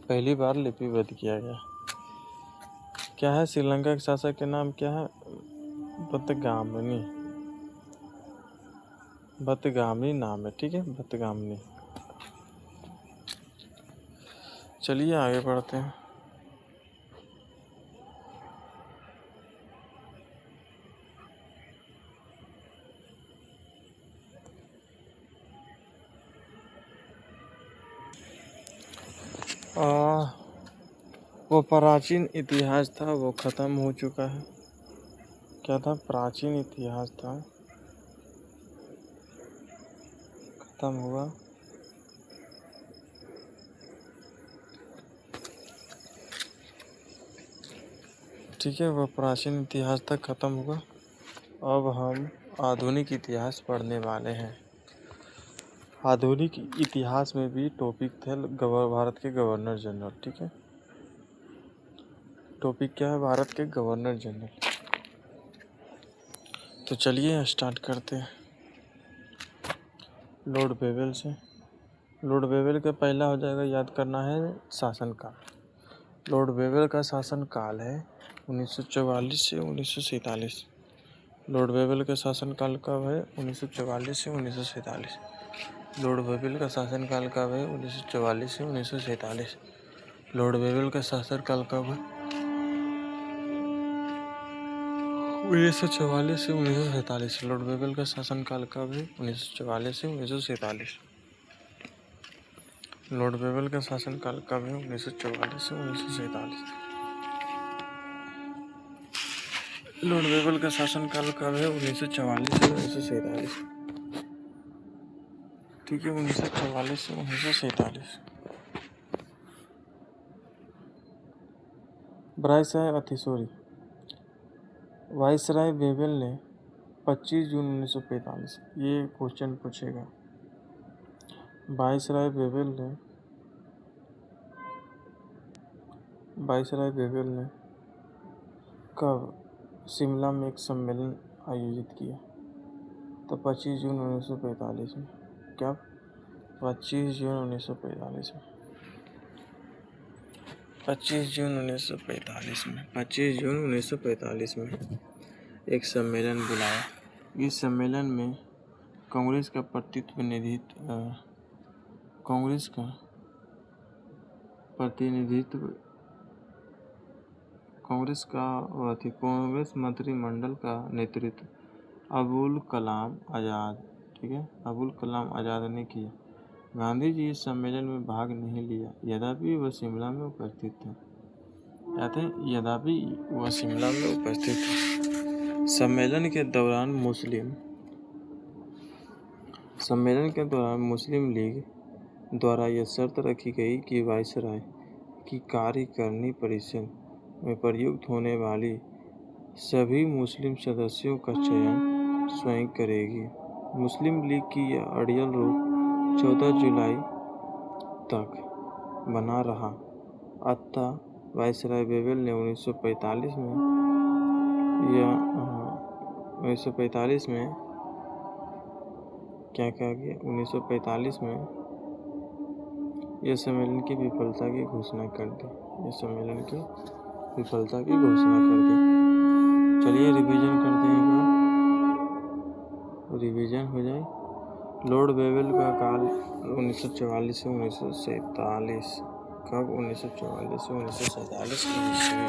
पहली बार लिपिबद्ध किया गया। क्या है? श्रीलंका के शासक के नाम क्या है? बतगामनी। बतगामनी नाम है। ठीक है, बतगामनी। चलिए आगे बढ़ते हैं। वो प्राचीन इतिहास था वो खत्म हो चुका है। क्या था? प्राचीन इतिहास था, खत्म हुआ। ठीक है, वह प्राचीन इतिहास तक खत्म हुआ। अब हम आधुनिक इतिहास पढ़ने वाले हैं। आधुनिक इतिहास में भी टॉपिक थे भारत के गवर्नर जनरल। ठीक है, टॉपिक क्या है? भारत के गवर्नर जनरल। तो चलिए स्टार्ट करते हैं लॉर्ड बेवेल से। लॉर्ड बेवेल का पहला हो जाएगा, याद करना है, शासनकाल। लॉर्ड बेवेल का शासनकाल है 1944 से 1947। लॉर्ड बेवेल का शासनकाल कब है? 1944 से 1947। लॉर्ड बेवेल का शासनकाल कब है? 1944 से 1947। लॉर्ड बेवेल का शासनकाल कब है? 1944 से 1947। लॉर्ड बेवेल का शासनकाल कब है? 1944 से 1947। लॉर्ड बेवेल का शासनकाल कब है? 1944 से 1947। लॉर्ड बेवेल का शासनकाल कब है? 1944 से 1947। ठीक है, 1944 से 1947। वाइसराय बेवेल ने 25 जून 1945, ये क्वेश्चन पूछेगा। वाइसराय बेवेल ने कब शिमला में एक सम्मेलन आयोजित किया? तो 25 जून 1945 में। क्या? 25 जून 1945 में। 25 जून 1945 में। 25 जून 1945 में एक सम्मेलन बुलाया। इस सम्मेलन में कांग्रेस का कांग्रेस मंत्रिमंडल का नेतृत्व अबुल कलाम आज़ाद, ठीक है, अबुल कलाम आज़ाद ने किया। गांधी जी इस सम्मेलन में भाग नहीं लिया, यद्यपि वह शिमला में उपस्थित थे। सम्मेलन के दौरान मुस्लिम लीग द्वारा यह शर्त रखी गई कि वायसराय की कार्यकारिणी परिषद में प्रयुक्त होने वाली सभी मुस्लिम सदस्यों का चयन स्वयं करेगी। मुस्लिम लीग की यह अड़ियल रूप 14 जुलाई तक बना रहा। अतः वायसराय वेवेल ने 1945 में क्या कहा गया 1945 में यह सम्मेलन की विफलता की घोषणा कर दी। चलिए रिवीजन करते हैं, एक बार रिवीजन हो जाए। लॉर्ड वेवेल का काल 1944 से 1947। कब? 1944 से 1947 ईस्वी।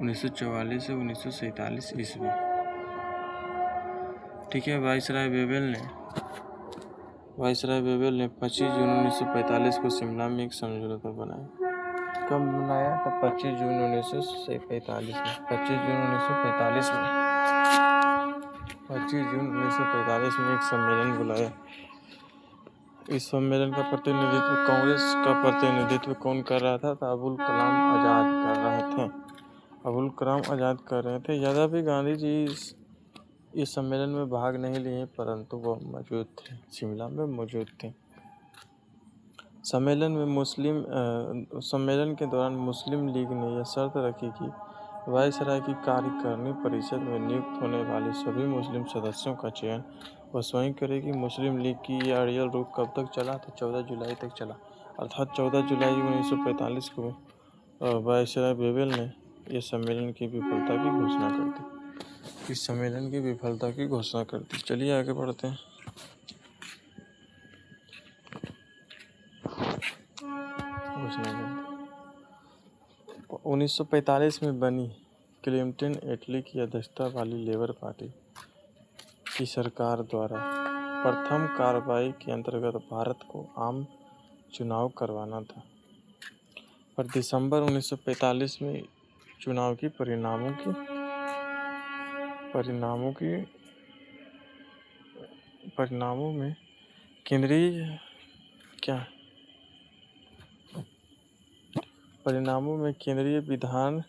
1944 से 1947 ईस्वी। ठीक है। वायसराय वेवेल ने 25 जून 1945 को शिमला में एक समझौता बनाया। कब बनाया? तो 25 जून 1945 में। 25 जून 1945 में एक सम्मेलन बुलाया। इस सम्मेलन का प्रतिनिधित्व कांग्रेस का प्रतिनिधित्व कौन कर रहा था? तो अबुल कलाम आज़ाद कर रहे थे। यद्यपि गांधी जी इस सम्मेलन में भाग नहीं लिए, परंतु वह मौजूद थे, शिमला में मौजूद थे। सम्मेलन के दौरान मुस्लिम लीग ने यह शर्त रखी कि वायसराय की कार्यकारिणी परिषद में नियुक्त होने वाले सभी मुस्लिम सदस्यों का चयन वह स्वयं करेगी। मुस्लिम लीग की यह अड़ियल रूप कब तक चला? तो 14 जुलाई तक चला। अर्थात 14 जुलाई 1945 को वायसराय वेवेल ने इस सम्मेलन की विफलता की घोषणा कर दी। चलिए आगे बढ़ते हैं। घोषणा कर दी। 1945 में बनी क्लिंटन एटली की अध्यक्षता वाली लेबर पार्टी की सरकार द्वारा प्रथम कार्रवाई के अंतर्गत भारत को आम चुनाव करवाना था। पर दिसंबर 1945 में चुनाव की परिणामों में केंद्रीय विधान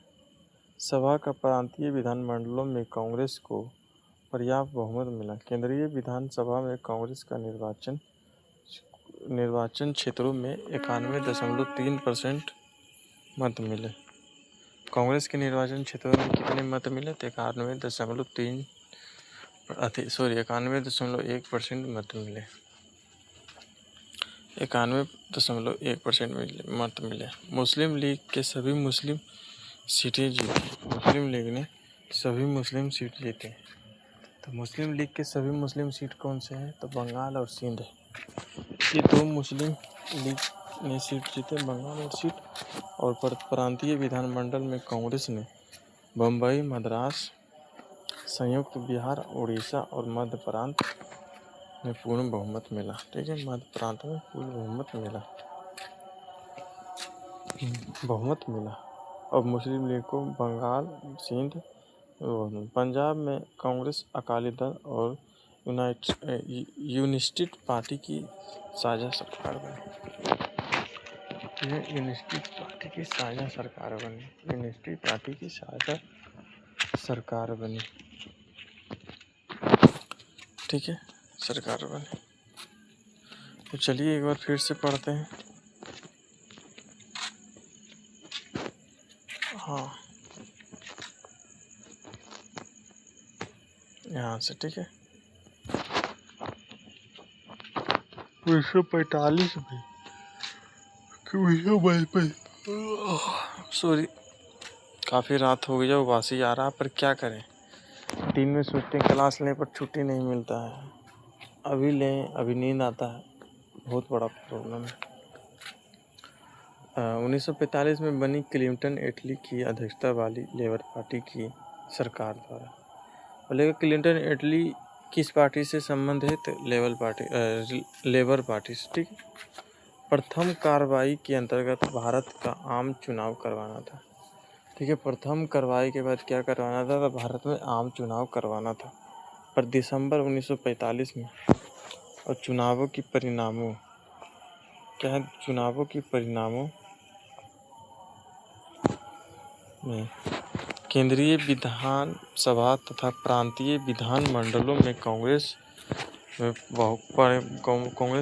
सभा का प्रांतीय विधानमंडलों में कांग्रेस को पर्याप्त बहुमत मिला। केंद्रीय विधानसभा में कांग्रेस का निर्वाचन क्षेत्रों में 91.3% मत मिले। कांग्रेस के निर्वाचन क्षेत्रों में कितने मत मिले? तो 91.1% मत मिले। 91.1% मत मिले। मुस्लिम लीग ने सभी मुस्लिम सीट जीते। तो मुस्लिम लीग के सभी मुस्लिम सीट कौन से हैं? तो बंगाल और सिंध है। ये दो मुस्लिम लीग ने सीट जीते, बंगाल और सीट। और प्रांतीय विधानमंडल में कांग्रेस ने बम्बई, मद्रास, संयुक्त बिहार, उड़ीसा और मध्य प्रांत में पूर्ण बहुमत मिला। ठीक है, मध्य प्रांत में पूर्ण बहुमत मिला। और मुस्लिम लीग को बंगाल, सिंध, पंजाब में कांग्रेस, अकाली दल और यूनिस्टेड पार्टी की साझा सरकार बनी। यूनिस्टेड पार्टी की साझा सरकार बनी। ठीक है, सरकार बनी। तो चलिए एक बार फिर से पढ़ते हैं। हाँ, यहाँ से। ठीक है, 1945 में सॉरी, काफ़ी रात हो गई है, उबासी आ रहा, पर क्या करें, दिन में सोचते हैं क्लास लें पर छुट्टी नहीं मिलता है। अभी लें, अभी नींद आता है, बहुत बड़ा प्रॉब्लम है। 1945 में बनी क्लिंटन एटली की अध्यक्षता वाली लेबर पार्टी की सरकार द्वारा। बोलेगा क्लिंटन एटली किस पार्टी से संबंधित? लेबर पार्टी से। ठीक है। प्रथम कार्रवाई के अंतर्गत भारत का आम चुनाव करवाना था। ठीक है, प्रथम कार्रवाई के बाद क्या करवाना था? तो भारत में आम चुनाव करवाना था। पर दिसंबर 1945 में और चुनावों की परिणामों क्या है, चुनावों के परिणामों में केंद्रीय विधान सभा तथा प्रांतीय विधान मंडलों में कांग्रेस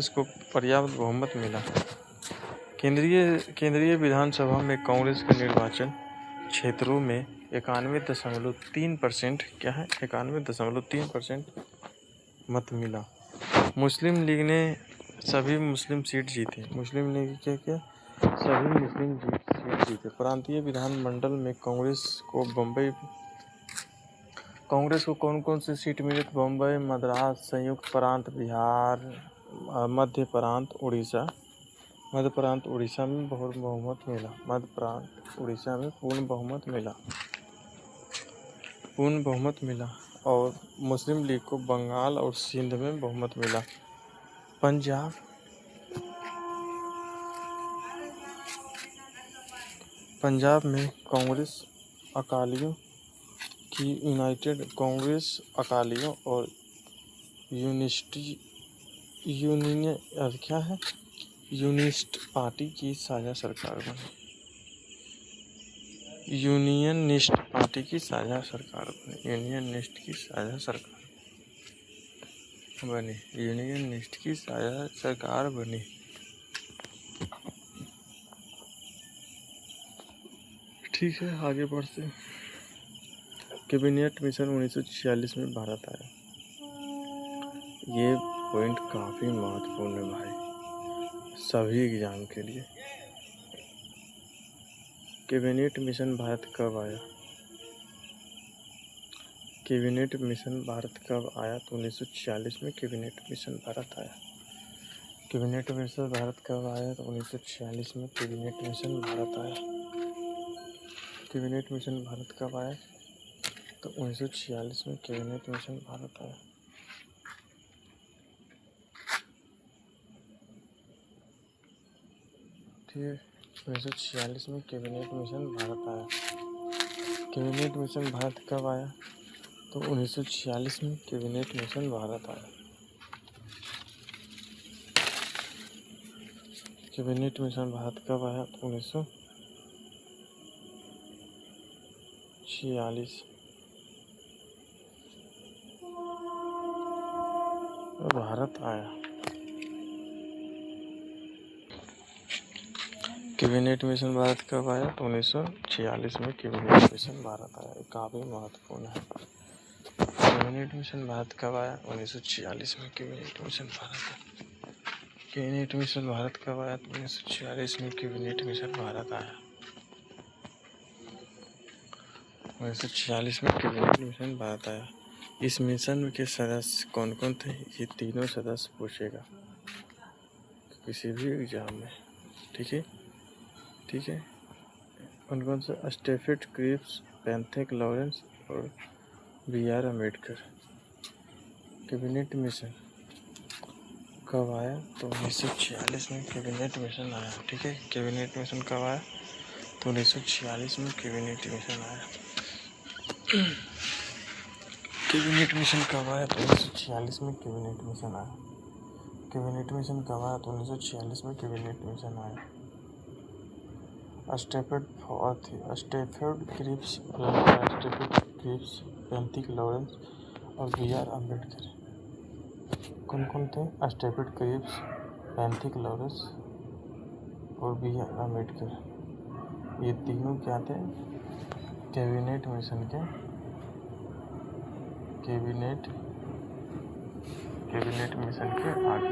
को पर्याप्त बहुमत मिला। केंद्रीय विधानसभा में कांग्रेस के निर्वाचन क्षेत्रों में 91.3% क्या है 91.3% मत मिला। मुस्लिम लीग ने सभी मुस्लिम सीट जीते। मुस्लिम लीग क्या सभी मुस्लिम सीट जीते। प्रांतीय विधानमंडल में कांग्रेस को कौन कौन सी सीट मिली? बम्बई, मद्रास, संयुक्त प्रांत बिहार, मध्य प्रांत उड़ीसा में बहुत बहुमत मिला। मध्य प्रांत उड़ीसा में पूर्ण बहुमत मिला। और मुस्लिम लीग को बंगाल और सिंध में बहुमत मिला। पंजाब में कांग्रेस अकालियों की यूनाइटेड कांग्रेस अकालियों और यूनियनिस्ट पार्टी की साझा सरकार बनी। यूनियनिस्ट की साझा सरकार बनी। ठीक है, आगे बढ़ते हैं। कैबिनेट मिशन 1946 में भारत आया। ये पॉइंट काफ़ी महत्वपूर्ण है भाई, सभी एग्जाम के लिए। कैबिनेट मिशन भारत कब आया? कैबिनेट मिशन भारत कब आया? तो 1946 में कैबिनेट मिशन भारत आया। कैबिनेट मिशन भारत कब आया? तो 1946 में कैबिनेट मिशन भारत आया। कैबिनेट मिशन भारत कब आया? तो 1946 में कैबिनेट मिशन भारत आया। ठीक है, 1946 में कैबिनेट मिशन भारत आया। कैबिनेट मिशन भारत कब आया? तो 1946 में कैबिनेट मिशन भारत आया। कैबिनेट मिशन भारत कब आया? तो 1946 भारत आया। कैबिनेट मिशन भारत कब आया? तो 1946 में कैबिनेट मिशन भारत आया। ये काफ़ी महत्वपूर्ण है। कैबिनेट मिशन भारत कब आया? 1946 में कैबिनेट मिशन भारत आया। कैबिनेट मिशन भारत कब आया? तो 1946 में कैबिनेट मिशन भारत आया। 1946 में कैबिनेट मिशन भारत आया। इस मिशन के सदस्य कौन कौन थे? ये तीनों सदस्य पूछेगा किसी भी एग्जाम में। ठीक है। कौन कौन से? स्टेफर्ड क्रिप्स, पैंथिक लॉरेंस और B.R. अम्बेडकर। कैबिनेट मिशन कब आया? तो 1946 में कैबिनेट मिशन आया। ठीक है, कैबिनेट मिशन कब आया? तो 1946 में कैबिनेट मिशन आया। कैबिनेट मिशन कब आया? तो 1946 में कैबिनेट मिशन आया। कैबिनेट मिशन कब आया? तो 1946 में कैबिनेट मिशन आया। स्टेफर्ड क्रिप्स, पैंथिक लॉरेंस और B.R. अम्बेडकर। कौन कौन थे? स्टेफर्ड क्रिप्स, पैंथिक लॉरेंस और B.R. अम्बेडकर। ये तीनों क्या थे? कैबिनेट मिशन के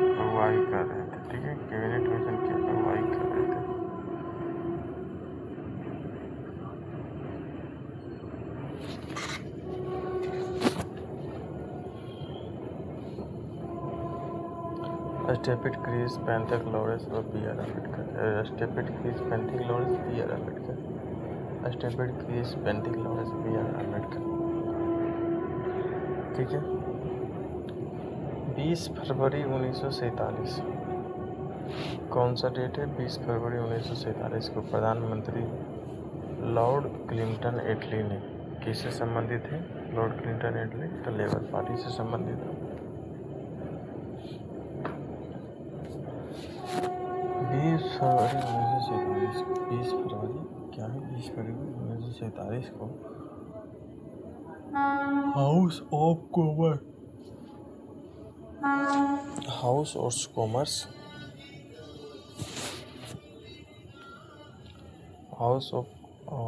अगुवाई कर रहे थे। ठीक है, कैबिनेट मिशन की अगुवाई कर रहे थे। स्टेफर्ड क्रिप्स, पैंथिक लॉरेंस और B.R. Ambedkar. Stafford Cripps, Pethick Lawrence, B.R. Ambedkar. Stafford Cripps, Pethick Lawrence, B.R. Ambedkar. ठीक है। 20 फरवरी 1947 कौन सा डेट है? 20 फरवरी 1947 को प्रधानमंत्री लॉर्ड क्लिंटन एटली ने किससे संबंधित है? लॉर्ड क्लिंटन एटली तो लेबर पार्टी से संबंधित है। फरवरी 1947 को 20 फरवरी को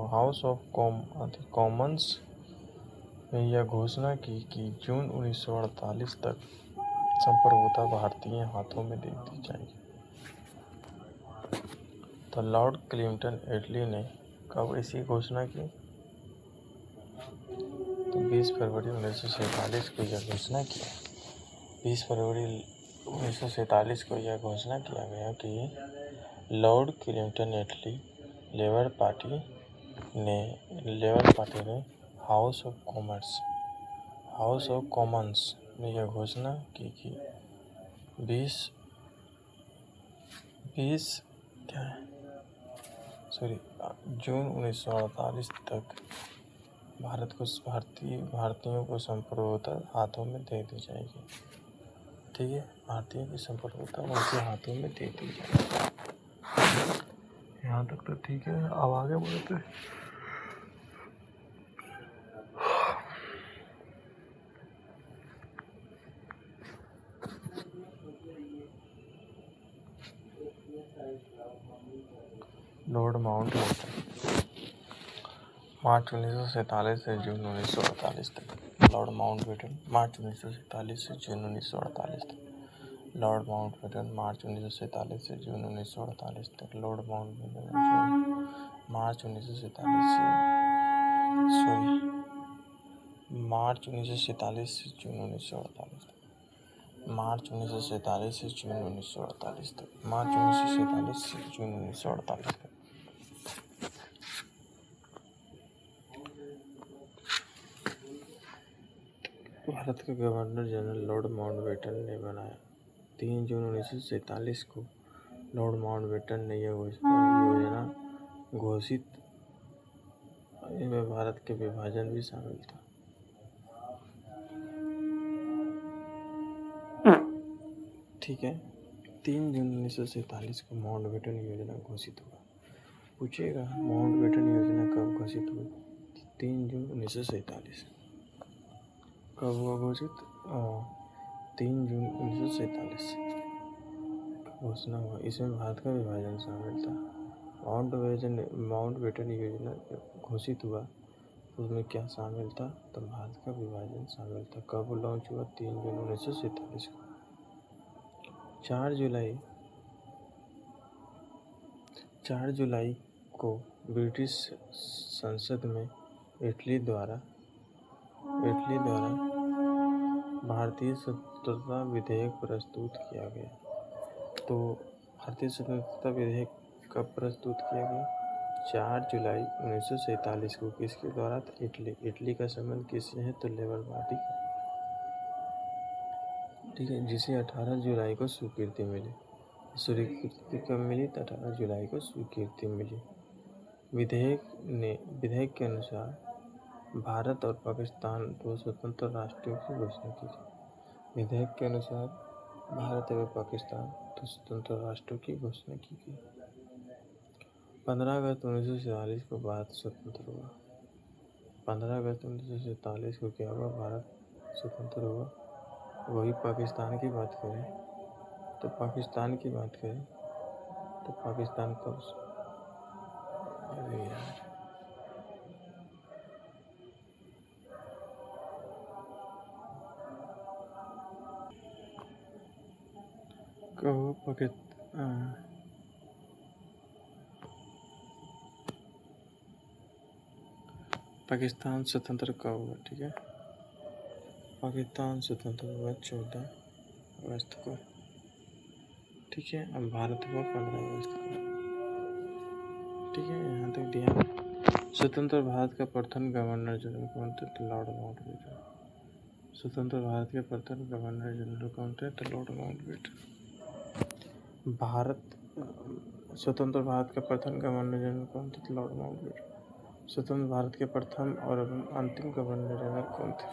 हाउस ऑफ कॉमन्स में यह घोषणा की कि जून 1948 तक संप्रभुता भारतीय हाथों में दे दी जाएगी। तो लॉर्ड क्लिंटन एटली ने कब ऐसी घोषणा की? तो 20 फरवरी 1947 को यह घोषणा की। 20 फरवरी 1947 को यह घोषणा किया गया कि लॉर्ड क्लिंटन एटली लेबर पार्टी ने हाउस ऑफ कॉमन्स में यह घोषणा की कि 20 जून 1948 तक भारतीयों को संप्रभुता हाथों में दे दी जाएगी। ठीक है, भारतीयों की संप्रभुता उनके हाथों में दे दी जाएगी। यहाँ तक तो ठीक है। अब आगे बढ़ते हैं। लॉर्ड माउंटबेटन मार्च 1947 से जून 1948 तक। लॉर्ड माउंटबेटन मार्च 1947 से जून 1948 तक। लॉर्ड माउंटबेटन मार्च 1947 से जून 1948 तक। लॉर्ड माउंटबेटन मार्च 1947 से जून 1948 तक। मार्च 1947 से जून 1948 तक। मार्च 1947 से जून 1948 तक। भारत का गवर्नर जनरल लॉर्ड माउंटबेटन ने बनाया। 3 जून 1947 को लॉर्ड माउंटबेटन ने यह योजना घोषित। इसमें भारत के विभाजन भी शामिल था। ठीक है, 3 जून 1947 को माउंटबेटन योजना घोषित हुआ। पूछेगा माउंटबेटन योजना कब घोषित हुई? 3 जून 1947। कब हुआ घोषित? 3 जून 1947 घोषणा हुआ। इसमें भारत का विभाजन शामिल था। माउंटबेटन योजना घोषित हुआ तो उसमें क्या शामिल था? तो भारत का विभाजन शामिल था। कब लॉन्च हुआ? 3 जून 1947 को। 4 जुलाई को ब्रिटिश संसद में इटली द्वारा भारतीय स्वतंत्रता विधेयक प्रस्तुत किया गया। तो भारतीय स्वतंत्रता विधेयक कब प्रस्तुत किया गया? 4 जुलाई 1947 को। किसके द्वारा? इटली का संबंध किससे है? तो लेबर पार्टी का। ठीक है, जिसे 18 जुलाई को स्वीकृति मिली। स्वीकृति कब मिली? तो 18 जुलाई को स्वीकृति मिली। विधेयक के अनुसार भारत और पाकिस्तान 2 स्वतंत्र राष्ट्रों की घोषणा की गई। विधेयक के अनुसार भारत एवं पाकिस्तान 2 स्वतंत्र राष्ट्रों की घोषणा की गई। 15 अगस्त 1947 को भारत स्वतंत्र हुआ। 15 अगस्त 1947 को क्या हुआ? भारत स्वतंत्र हुआ। वही पाकिस्तान की बात करें तो पाकिस्तान कब? पाकिस्तान स्वतंत्र कब हुआ? ठीक है, पाकिस्तान स्वतंत्र हुआ 14 अगस्त को। ठीक है, अब भारत हुआ 15 अगस्त को। ठीक है, यहाँ तक दिया। स्वतंत्र भारत का प्रथम गवर्नर जनरल कौन थे? तो लॉर्ड माउंटबेटन। स्वतंत्र भारत के प्रथम गवर्नर जनरल कौन थे? तो लॉर्ड माउंटबेटन। स्वतंत्र भारत का प्रथम गवर्नर जनरल कौन थे? तो लॉर्ड माउंटबेटन। स्वतंत्र भारत के प्रथम और अंतिम गवर्नर जनरल कौन थे?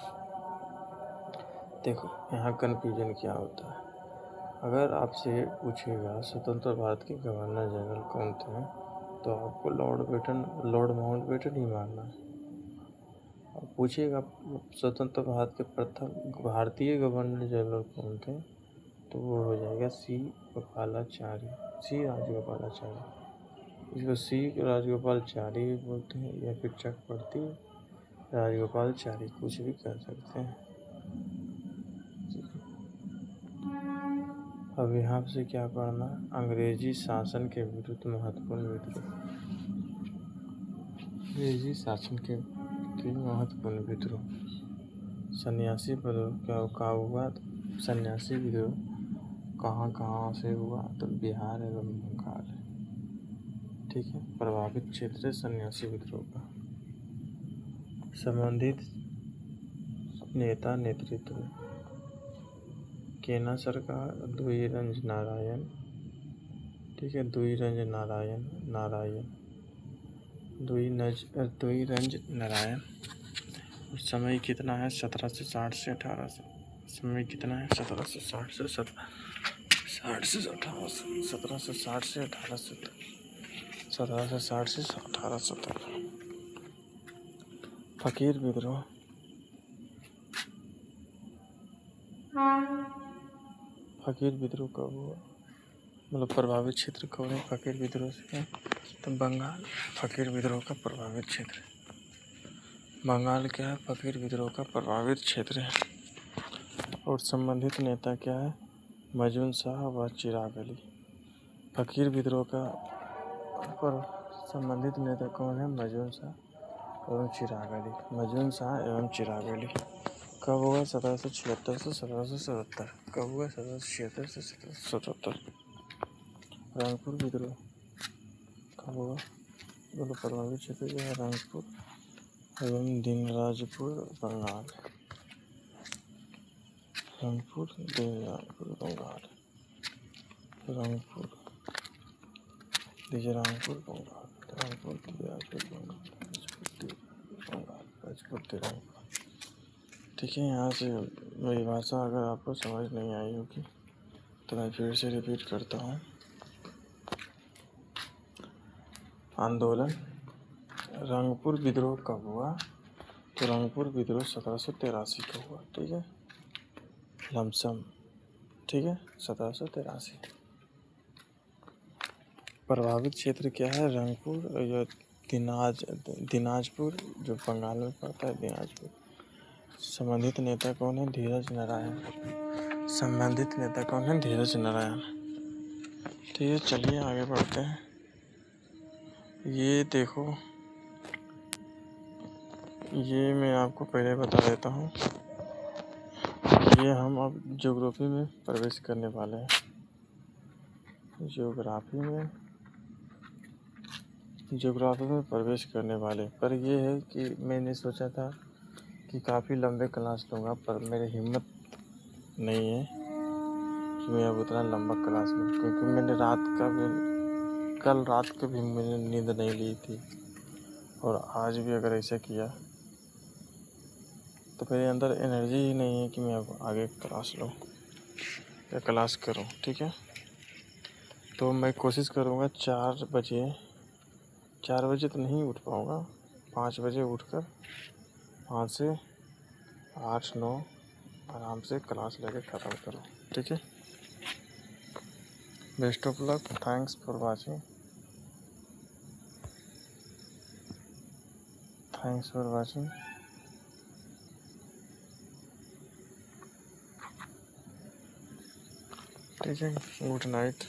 देखो यहाँ कन्फ्यूजन क्या होता है। अगर आपसे पूछेगा स्वतंत्र भारत के गवर्नर जनरल कौन थे, तो आपको लॉर्ड माउंटबेटन ही मानना है। और पूछेगा स्वतंत्र भारत के प्रथम भारतीय गवर्नर जनरल कौन थे, तो वो हो जाएगा सी राजगोपालाचारी। इसको सी राजगोपालाचारी भी बोलते हैं या फिर चक्रवर्ती राजगोपालाचारी, कुछ भी कह सकते हैं। अब यहाँ से क्या पढ़ना, अंग्रेजी शासन के विरुद्ध महत्वपूर्ण विद्रोह। अंग्रेजी शासन के महत्वपूर्ण विद्रोह। सन्यासी विद्रोह क्या हुआ? सन्यासी विद्रोह कहाँ से हुआ? तो बिहार एवं बंगाल, ठीक है। प्रभावित क्षेत्र सन्यासी विद्रोह का। संबंधित नेता नेतृत्व, केना सरकार, द्विरंज नारायण, ठीक है, द्विरंज नारायण। समय कितना है? 1760 से 1800। समय कितना है? 1760 से 1800 तक। फकीर विद्रोह, कब हुआ? मतलब प्रभावित क्षेत्र कौन है फकीर विद्रोह से? तो बंगाल फकीर विद्रोह का प्रभावित क्षेत्र। बंगाल क्या है? फकीर विद्रोह का प्रभावित क्षेत्र है। और संबंधित नेता क्या है? मजून शाह व चिराग अली। फकीर विद्रोह का पर संबंधित नेता कौन है? मजून शाह एवं चिराग अली। कब हुआ? 1776 से 1777। कब हुआ? 1776 से 1777। रंगपुर विद्रोह कब हुआ? दोनों प्रभावित क्षेत्र जो है रंगपुर एवं दीनराजपुर बंगाल। रंगपुर दीनराजपुर बंगाल। ठीक है। यहाँ से मेरी भाषा अगर आपको समझ नहीं आई होगी तो मैं फिर से रिपीट करता हूँ। आंदोलन, रंगपुर विद्रोह कब हुआ? तो रंगपुर विद्रोह 1783 का हुआ, ठीक है, लमसम, ठीक है, 1783। प्रभावित क्षेत्र क्या है? रंगपुर या दिनाजपुर जो बंगाल में पड़ता है, दिनाजपुर। संबंधित नेता कौन है? धीरज नारायण। ठीक है, चलिए आगे बढ़ते हैं। ये देखो, ये मैं आपको पहले बता देता हूँ। ये हम अब ज्योग्राफी में प्रवेश करने वाले हैं। ज्योग्राफी में प्रवेश करने वाले। पर ये है कि मैंने सोचा था कि काफ़ी लंबे क्लास लूँगा, पर मेरी हिम्मत नहीं है कि मैं अब उतना लंबा क्लास लूँ, क्योंकि मैंने कल रात को भी मैंने नींद नहीं ली थी, और आज भी अगर ऐसा किया तो मेरे अंदर एनर्जी ही नहीं है कि मैं अब आगे क्लास लूँ या क्लास करूँ, ठीक है। तो मैं कोशिश करूँगा 4 बजे तो नहीं उठ पाऊँगा, 5 बजे उठकर 5 से 8-9 आराम से क्लास लेके ख़त्म करूँ, ठीक है। Best of luck, thanks for watching. ठीक है, गुड नाइट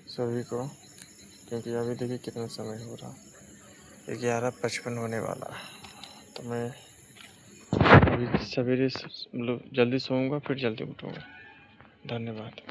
सभी को, क्योंकि अभी देखिए कितना समय हो रहा, 11:55 होने वाला। तो मैं अभी सवेरे मतलब जल्दी सोऊंगा, फिर जल्दी उठूंगा। धन्यवाद।